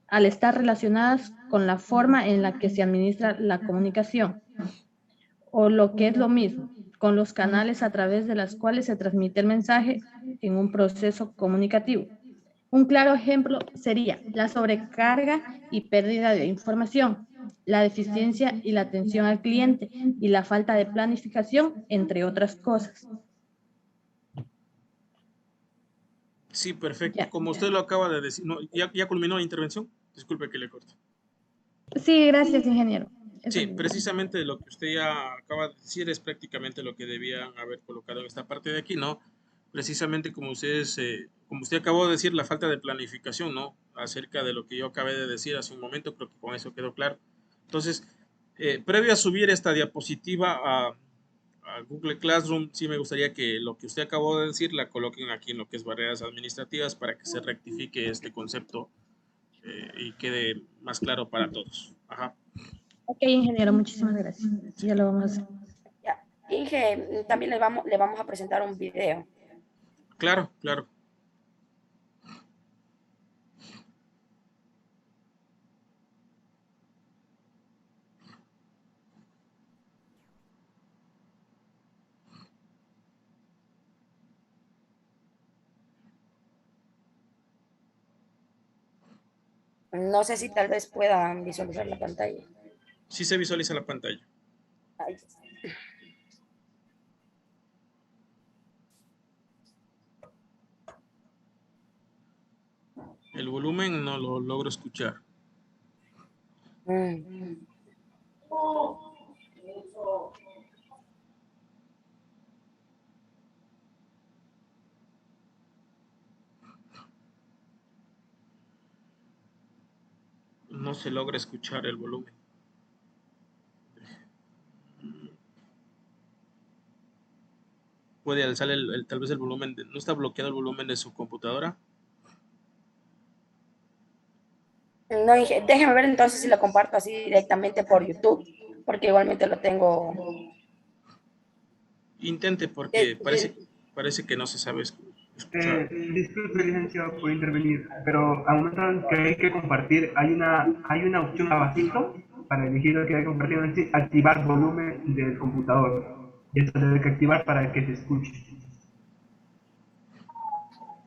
al estar relacionadas con la forma en la que se administra la comunicación, o lo que es lo mismo, con los canales a través de los cuales se transmite el mensaje en un proceso comunicativo. Un claro ejemplo sería la sobrecarga y pérdida de información, la deficiencia y la atención al cliente y la falta de planificación, entre otras cosas. Sí, perfecto. Como usted lo acaba de decir, no, ¿ya culminó la intervención? Disculpe que le corte. Sí, gracias, ingeniero. Sí, precisamente lo que usted ya acaba de decir es prácticamente lo que debían haber colocado en esta parte de aquí, ¿no? Precisamente como usted acabó de decir, la falta de planificación, ¿no? Acerca de lo que yo acabé de decir hace un momento, creo que con eso quedó claro. Entonces, previo a subir esta diapositiva a Google Classroom, sí me gustaría que lo que usted acabó de decir la coloquen aquí en lo que es barreras administrativas para que se rectifique este concepto y quede más claro para todos. Ajá. Ok, ingeniero, muchísimas gracias. Ya lo vamos a hacer. Ya. Inge, también le vamos a presentar un video. Claro, claro. No sé si tal vez puedan visualizar la pantalla. Sí se visualiza la pantalla. Ahí. El volumen no lo logro escuchar. No se logra escuchar el volumen. Puede alzar tal vez el volumen. ¿No está bloqueado el volumen de su computadora? No, Inge, déjeme ver entonces si lo comparto así directamente por YouTube, porque igualmente lo tengo. Intente porque parece que no se sabe escuchar. Disculpe, licenciado, por intervenir, pero al momento en que hay que compartir, hay una opción abajito para elegir lo que hay que compartir, es decir, activar volumen del computador. Y eso debe que activar para que se escuche.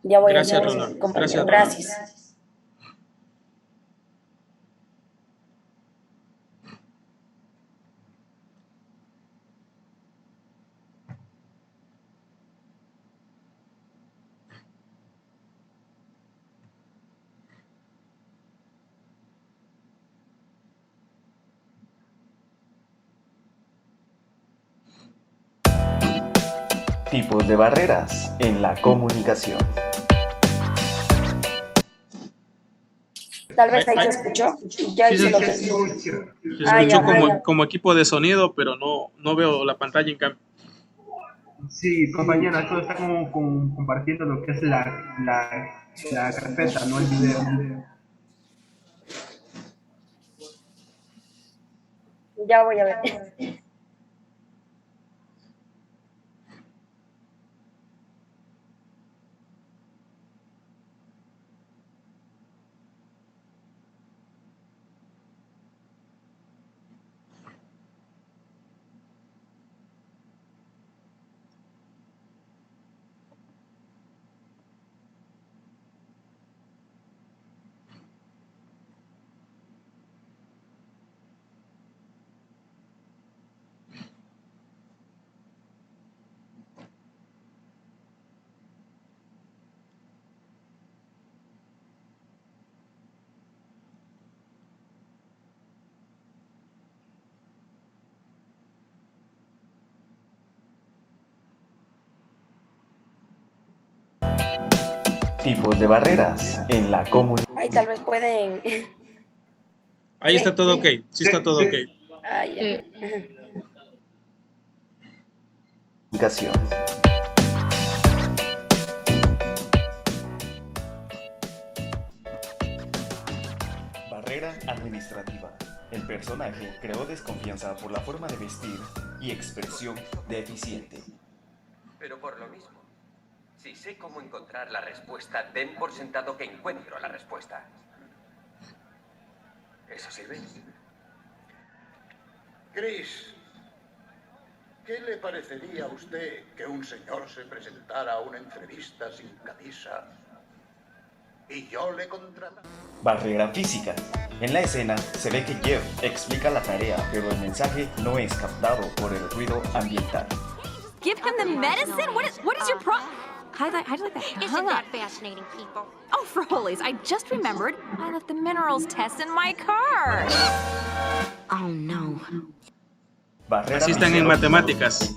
Ya voy Gracias, a hacer Ronald. compañero. Gracias. Gracias. Tipos de barreras en la comunicación. Tal vez ahí se escuchó. Ya hice lo que se escuchó como equipo de sonido, pero no veo la pantalla en cambio. Sí, compañero, esto está como compartiendo lo que es la carpeta, no el video. Ya voy a ver. Tipos de barreras en la comunicación. Ay, tal vez pueden. Ahí está todo ok. Sí está todo ok. Ay, Barrera administrativa. El personaje creó desconfianza por la forma de vestir y expresión deficiente. Pero por lo mismo, si sé cómo encontrar la respuesta, den por sentado que encuentro la respuesta. ¿Eso sirve? Chris, ¿qué le parecería a usted que un señor se presentara a una entrevista sin camisa y yo le contratara? Barrera física. En la escena se ve que Jeff explica la tarea, pero el mensaje no es captado por el ruido ambiental. Give him the medicine? What is your problem? How'd you like that? Isn't that fascinating, people? Oh, for holies, I just remembered I left the minerals test in my car. Oh, no. Barrera Así están en fisiológica. matemáticas.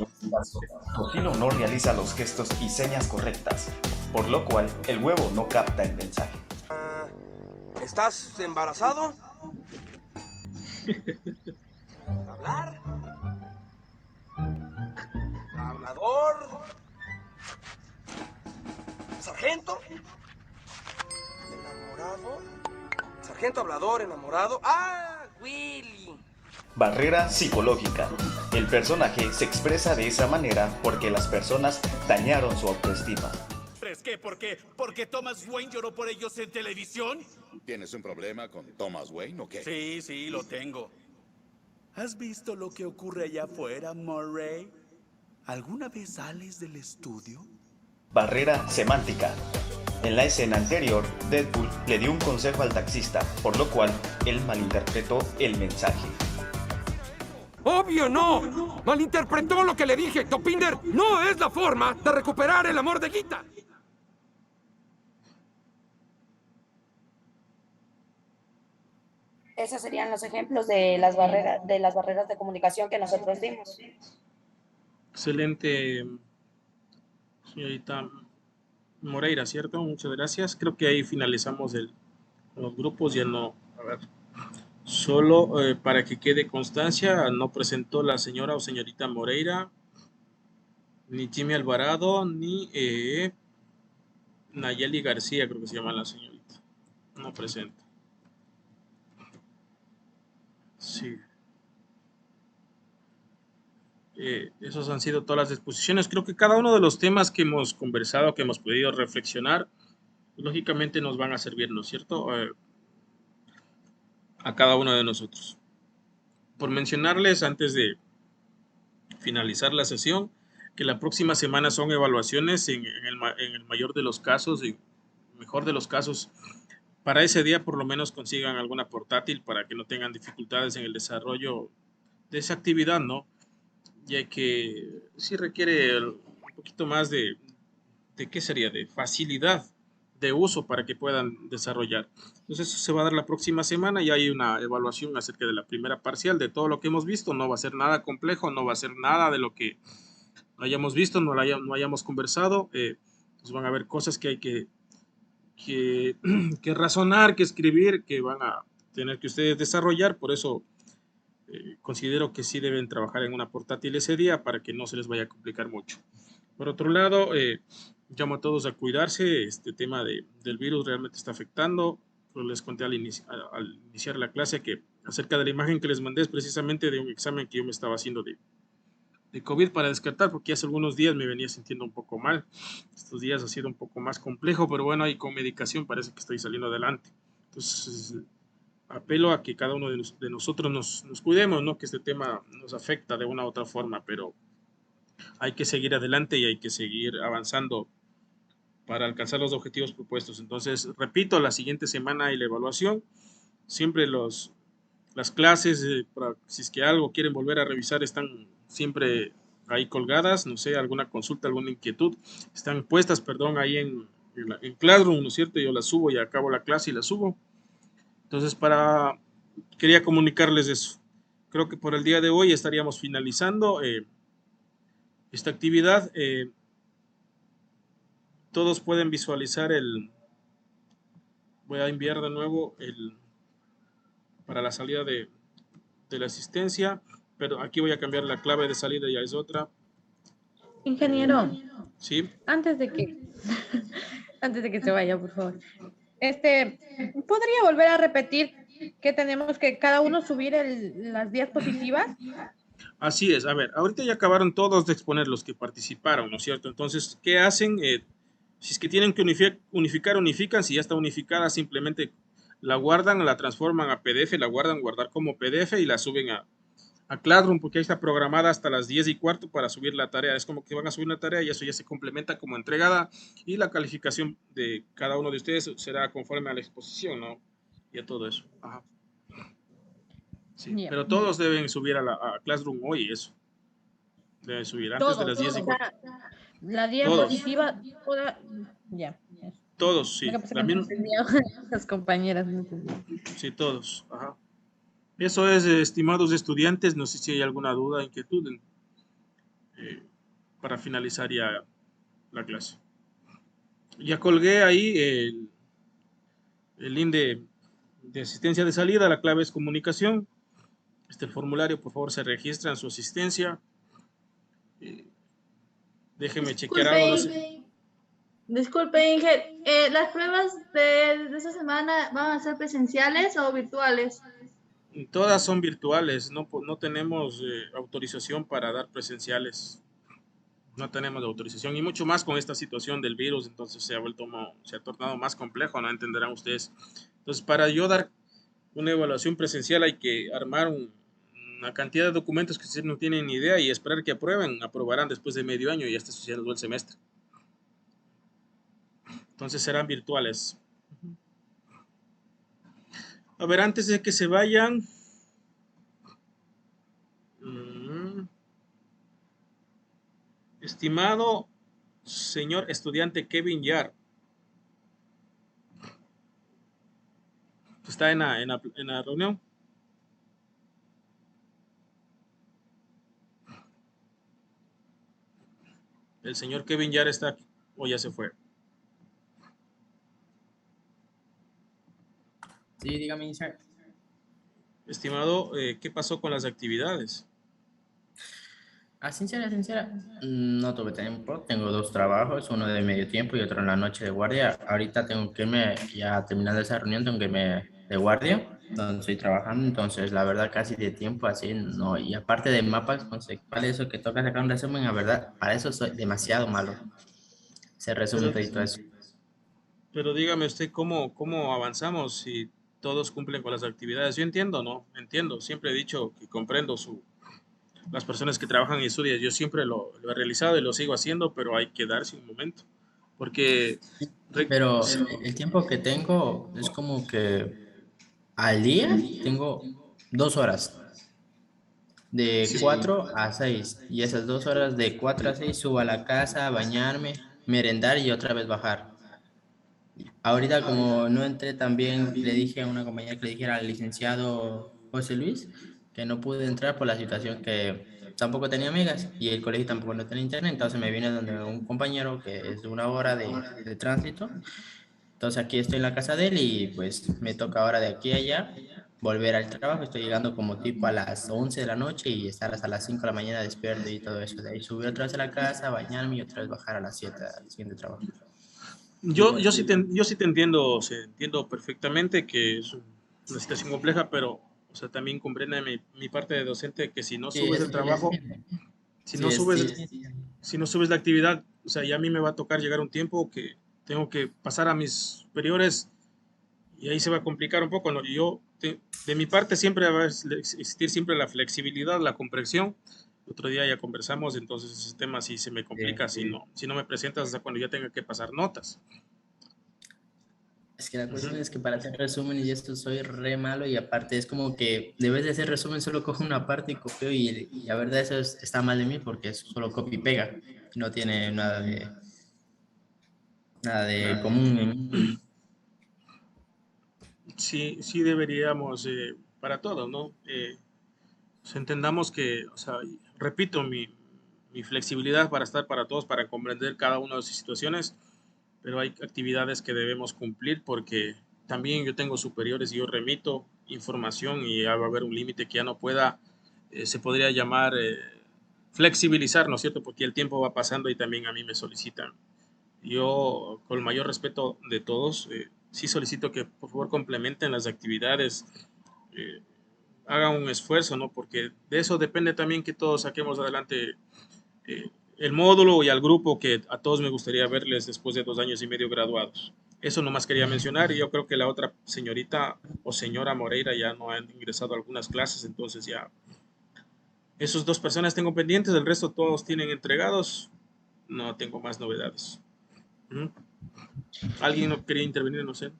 Tocino no realiza los gestos y señas correctas, por lo cual el huevo no capta el mensaje. ¿Estás embarazado? ¿Hablar? ¿Hablador? ¿Sargento? ¿Enamorado? ¿Sargento hablador, enamorado? ¡Ah, Willy! Barrera psicológica. El personaje se expresa de esa manera porque las personas dañaron su autoestima. ¿Crees que porque Thomas Wayne lloró por ellos en televisión? ¿Tienes un problema con Thomas Wayne o qué? Sí, lo tengo. ¿Has visto lo que ocurre allá afuera, Murray? ¿Alguna vez sales del estudio? Barrera semántica. En la escena anterior, Deadpool le dio un consejo al taxista, por lo cual él malinterpretó el mensaje. ¡Obvio no! ¡Malinterpretó lo que le dije! ¡Topinder no es la forma de recuperar el amor de Gita! esos serían los ejemplos de las barreras de comunicación que nosotros dimos. Excelente, señorita Moreira, ¿cierto? Muchas gracias. Creo que ahí finalizamos los grupos. Ya no, a ver, solo para que quede constancia, no presentó la señora o señorita Moreira, ni Jimmy Alvarado, ni Nayeli García, creo que se llama la señorita. No presenta. Sí. Esos han sido todas las exposiciones. Creo que cada uno de los temas que hemos conversado, que hemos podido reflexionar, lógicamente nos van a servir, ¿no es cierto? A cada uno de nosotros. Por mencionarles, antes de finalizar la sesión, que la próxima semana son evaluaciones en el mayor de los casos y mejor de los casos. Para ese día por lo menos consigan alguna portátil para que no tengan dificultades en el desarrollo de esa actividad, ¿no? Ya que sí requiere un poquito más de ¿qué sería? De facilidad de uso para que puedan desarrollar. Entonces eso se va a dar la próxima semana y hay una evaluación acerca de la primera parcial de todo lo que hemos visto. No va a ser nada complejo, no va a ser nada de lo que no hayamos visto, no hayamos conversado. Pues van a haber cosas que hay que razonar, que escribir, que van a tener que ustedes desarrollar. Por eso considero que sí deben trabajar en una portátil ese día para que no se les vaya a complicar mucho. Por otro lado, llamo a todos a cuidarse. Este tema del virus realmente está afectando. Pero les conté al iniciar la clase que acerca de la imagen que les mandé es precisamente de un examen que yo me estaba haciendo de COVID para descartar, porque hace algunos días me venía sintiendo un poco mal. Estos días ha sido un poco más complejo, pero bueno, ahí con medicación parece que estoy saliendo adelante. Entonces, apelo a que cada uno de nosotros nos cuidemos, ¿no? Que este tema nos afecta de una u otra forma, pero hay que seguir adelante y hay que seguir avanzando para alcanzar los objetivos propuestos. Entonces, repito, la siguiente semana hay la evaluación. Siempre las clases, si es que algo quieren volver a revisar, están siempre ahí colgadas. No sé, alguna consulta, alguna inquietud, están puestas, ahí en Classroom, ¿no es cierto? Yo las subo y acabo la clase y las subo. Entonces, quería comunicarles eso. Creo que por el día de hoy estaríamos finalizando esta actividad. Todos pueden visualizar voy a enviar de nuevo para la salida de la asistencia, pero aquí voy a cambiar la clave de salida, ya es otra. Ingeniero, Sí. antes de que se vaya, por favor. ¿Podría volver a repetir que tenemos que cada uno subir las diapositivas? Así es. A ver, ahorita ya acabaron todos de exponer los que participaron, ¿no es cierto? Entonces, ¿qué hacen? Si es que tienen que unifican. Si ya está unificada, simplemente la guardan, la transforman a PDF, la guardar como PDF y la suben a Classroom, porque ahí está programada hasta las 10:15 para subir la tarea. Es como que van a subir la tarea y eso ya se complementa como entregada, y la calificación de cada uno de ustedes será conforme a la exposición, ¿no? Y a todo eso. Ajá. Sí, Yeah. pero todos deben subir a Classroom hoy, eso. Deben subir antes de las 10:15. La diapositiva, ya. Todos, sí. Las compañeras no entendían. Sí, todos. Ajá. Eso es, estimados estudiantes. No sé si hay alguna duda, inquietud para finalizar ya la clase. Ya colgué ahí el link de asistencia de salida. La clave es comunicación. El formulario, por favor, se registra en su asistencia. Déjeme chequear algo. No sé. Disculpe, Inge, ¿las pruebas de esta semana van a ser presenciales o virtuales? Todas son virtuales, no tenemos autorización para dar presenciales. No tenemos autorización, y mucho más con esta situación del virus, entonces se ha tornado más complejo, ¿no? Entenderán ustedes. Entonces, para yo dar una evaluación presencial hay que armar una cantidad de documentos que ustedes no tienen ni idea y esperar que aprobarán después de medio año y ya está sucediendo el semestre. Entonces serán virtuales. A ver, antes de que se vayan, estimado señor estudiante Kevin Yar, ¿está en la reunión? ¿El señor Kevin Yar está aquí o ya se fue? Sí, dígame, sir. Estimado, ¿qué pasó con las actividades? Sincera. No tuve tiempo. Tengo 2 trabajos, uno de medio tiempo y otro en la noche de guardia. Ahorita tengo que irme, ya terminando esa reunión, tengo que irme de guardia, donde estoy trabajando. Entonces, la verdad, casi de tiempo así, no. Y aparte de mapas conceptuales, eso que toca sacar un resumen, la verdad, para eso soy demasiado malo. Se resume todo eso. Pero dígame usted, ¿cómo avanzamos si todos cumplen con las actividades? Yo entiendo, ¿no? Entiendo. Siempre he dicho que comprendo las personas que trabajan y estudian. Yo siempre lo he realizado y lo sigo haciendo, pero hay que darse un momento. Porque... Pero el tiempo que tengo es como que al día tengo 2 horas. De 4 a 6. Y esas 2 horas de 4 a 6 subo a la casa, a bañarme, merendar y otra vez bajar. Ahorita como no entré también, le dije a una compañera que le dijera al licenciado José Luis que no pude entrar por la situación que tampoco tenía amigas y el colegio tampoco no tenía internet, entonces me vine donde un compañero que es de 1 hora de tránsito. Entonces aquí estoy en la casa de él y pues me toca ahora de aquí a allá volver al trabajo. Estoy llegando como tipo a las 11 de la noche y estar hasta las 5 de la mañana despierto y todo eso. De ahí subir otra vez a la casa, bañarme y otra vez bajar a las 7 al siguiente trabajo. Yo sí te entiendo, perfectamente que es una situación compleja, pero o sea, también comprende mi parte de docente que si no subes el trabajo, si no subes la actividad, o sea, ya a mí me va a tocar llegar un tiempo que tengo que pasar a mis superiores y ahí se va a complicar un poco, ¿no? Y yo, de mi parte, siempre va a existir siempre la flexibilidad, la comprensión. Otro día ya conversamos, entonces ese tema sí se me complica si no me presentas hasta cuando ya tenga que pasar notas. Es que la cuestión es que para hacer resumen y esto soy re malo y aparte es como que debes de hacer resumen solo cojo una parte y copio y la verdad eso está mal de mí porque es solo copia y pega. No tiene nada de común. Sí deberíamos, para todos, ¿no? Entendamos que, o sea, repito, mi flexibilidad para estar para todos, para comprender cada una de sus situaciones, pero hay actividades que debemos cumplir porque también yo tengo superiores y yo remito información y ya va a haber un límite que ya no pueda, se podría llamar flexibilizar, ¿no es cierto? Porque el tiempo va pasando y también a mí me solicitan. Yo, con el mayor respeto de todos, sí solicito que por favor complementen las actividades, hagan un esfuerzo, ¿no? Porque de eso depende también que todos saquemos adelante el módulo y al grupo que a todos me gustaría verles después de 2 años y medio graduados. Eso nomás quería mencionar, y yo creo que la otra señorita o señora Moreira ya no han ingresado a algunas clases, entonces ya esos 2 personas tengo pendientes, el resto todos tienen entregados, no tengo más novedades. ¿Alguien no quería intervenir? No sé.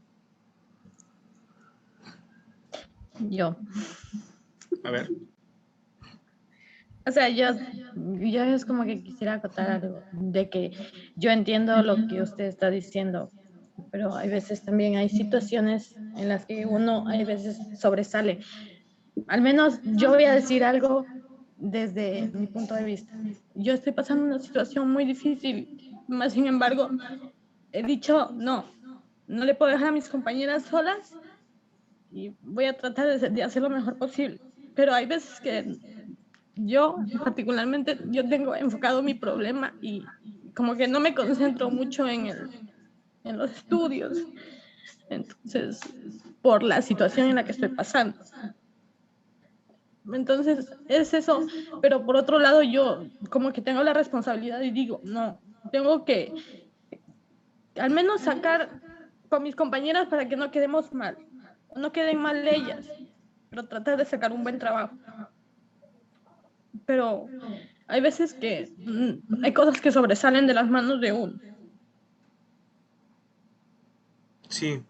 Yo. A ver. O sea, yo es como que quisiera acotar algo, de que yo entiendo lo que usted está diciendo, pero hay veces también hay situaciones en las que uno hay veces sobresale. Al menos yo voy a decir algo desde mi punto de vista. Yo estoy pasando una situación muy difícil, más sin embargo, he dicho no le puedo dejar a mis compañeras solas y voy a tratar de hacer lo mejor posible. Pero hay veces que yo particularmente, yo tengo enfocado mi problema y como que no me concentro mucho en los estudios. Entonces, por la situación en la que estoy pasando. Entonces, es eso. Pero por otro lado, yo como que tengo la responsabilidad y digo, no, tengo que al menos sacar con mis compañeras para que no quedemos mal, no queden mal ellas, pero tratar de sacar un buen trabajo. Pero hay veces que hay cosas que sobresalen de las manos de uno. Sí,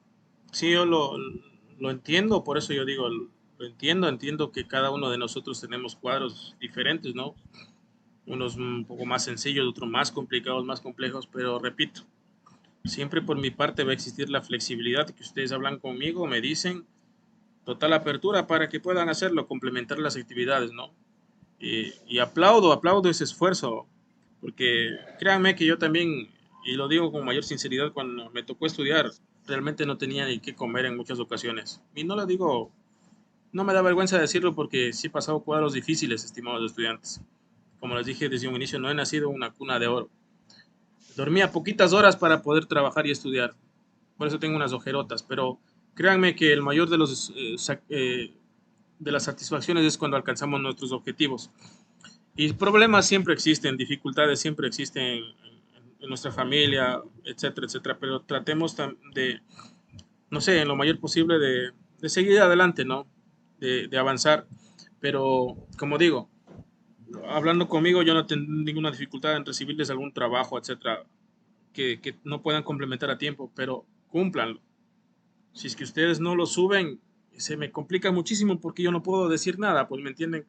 yo lo entiendo, por eso yo digo, lo entiendo que cada uno de nosotros tenemos cuadros diferentes, ¿no? Unos un poco más sencillos, otros más complicados, más complejos, pero repito, siempre por mi parte va a existir la flexibilidad que ustedes hablan conmigo, me dicen, total apertura para que puedan hacerlo, complementar las actividades, ¿no? Y aplaudo ese esfuerzo, porque créanme que yo también, y lo digo con mayor sinceridad, cuando me tocó estudiar, realmente no tenía ni qué comer en muchas ocasiones. Y no lo digo, no me da vergüenza decirlo porque sí he pasado cuadros difíciles, estimados estudiantes. Como les dije desde un inicio, no he nacido en una cuna de oro. Dormía poquitas horas para poder trabajar y estudiar. Por eso tengo unas ojerotas, pero créanme que el mayor de las satisfacciones es cuando alcanzamos nuestros objetivos. Y problemas siempre existen, dificultades siempre existen en nuestra familia, etcétera, etcétera, pero tratemos de, no sé, en lo mayor posible de seguir adelante, ¿no? De avanzar. Pero, como digo, hablando conmigo, yo no tengo ninguna dificultad en recibirles algún trabajo, etcétera, que no puedan complementar a tiempo, pero cúmplanlo. Si es que ustedes no lo suben, se me complica muchísimo porque yo no puedo decir nada, pues me entienden.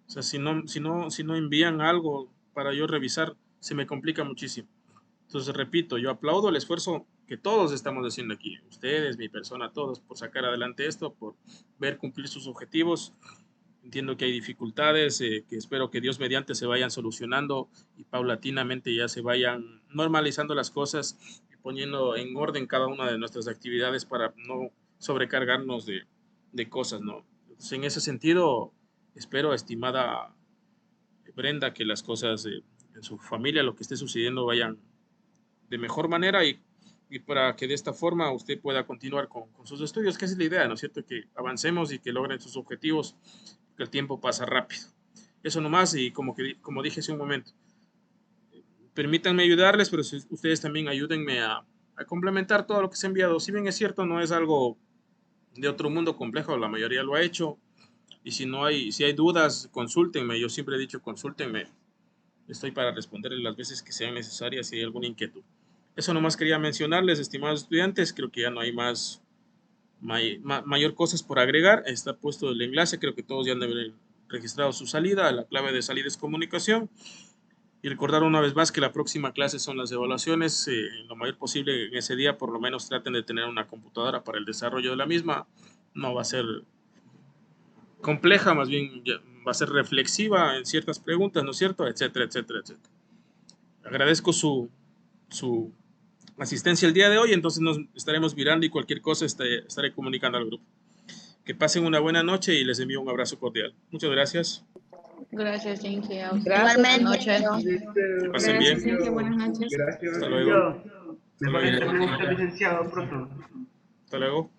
O sea, si no envían algo para yo revisar, se me complica muchísimo. Entonces, repito, yo aplaudo el esfuerzo que todos estamos haciendo aquí, ustedes, mi persona, todos, por sacar adelante esto, por ver cumplir sus objetivos. Entiendo que hay dificultades, que espero que Dios mediante se vayan solucionando y paulatinamente ya se vayan normalizando las cosas y poniendo en orden cada una de nuestras actividades para no sobrecargarnos de cosas, ¿no? Entonces, en ese sentido, espero, estimada Brenda, que las cosas en su familia, lo que esté sucediendo, vayan de mejor manera y para que de esta forma usted pueda continuar con sus estudios, que esa es la idea, ¿no es cierto? Que avancemos y que logren sus objetivos, que el tiempo pasa rápido. Eso nomás, y como dije hace un momento, permítanme ayudarles, pero ustedes también ayúdenme a complementar todo lo que se ha enviado. Si bien es cierto, no es algo de otro mundo complejo, la mayoría lo ha hecho, y si hay dudas, consúltenme. Yo siempre he dicho, consúltenme. Estoy para responderles las veces que sean necesarias si hay alguna inquietud. Eso nomás quería mencionarles, estimados estudiantes. Creo que ya no hay mayor cosas por agregar. Está puesto el enlace, creo que todos ya han de haber registrado su salida. La clave de salida es comunicación. Y recordar una vez más que la próxima clase son las evaluaciones. Lo mayor posible en ese día, por lo menos traten de tener una computadora para el desarrollo de la misma. No va a ser compleja, más bien va a ser reflexiva en ciertas preguntas, ¿no es cierto? Etcétera, etcétera, etcétera. Agradezco su asistencia el día de hoy, entonces nos estaremos mirando y cualquier cosa estaré comunicando al grupo. Que pasen una buena noche y les envío un abrazo cordial. Muchas gracias. Gracias, Cindy. Gracias. Buenas noches. Que pasen bien. Cintia, buenas noches. Gracias. Hasta luego. Me parece mucho, licenciado, pronto. Hasta luego.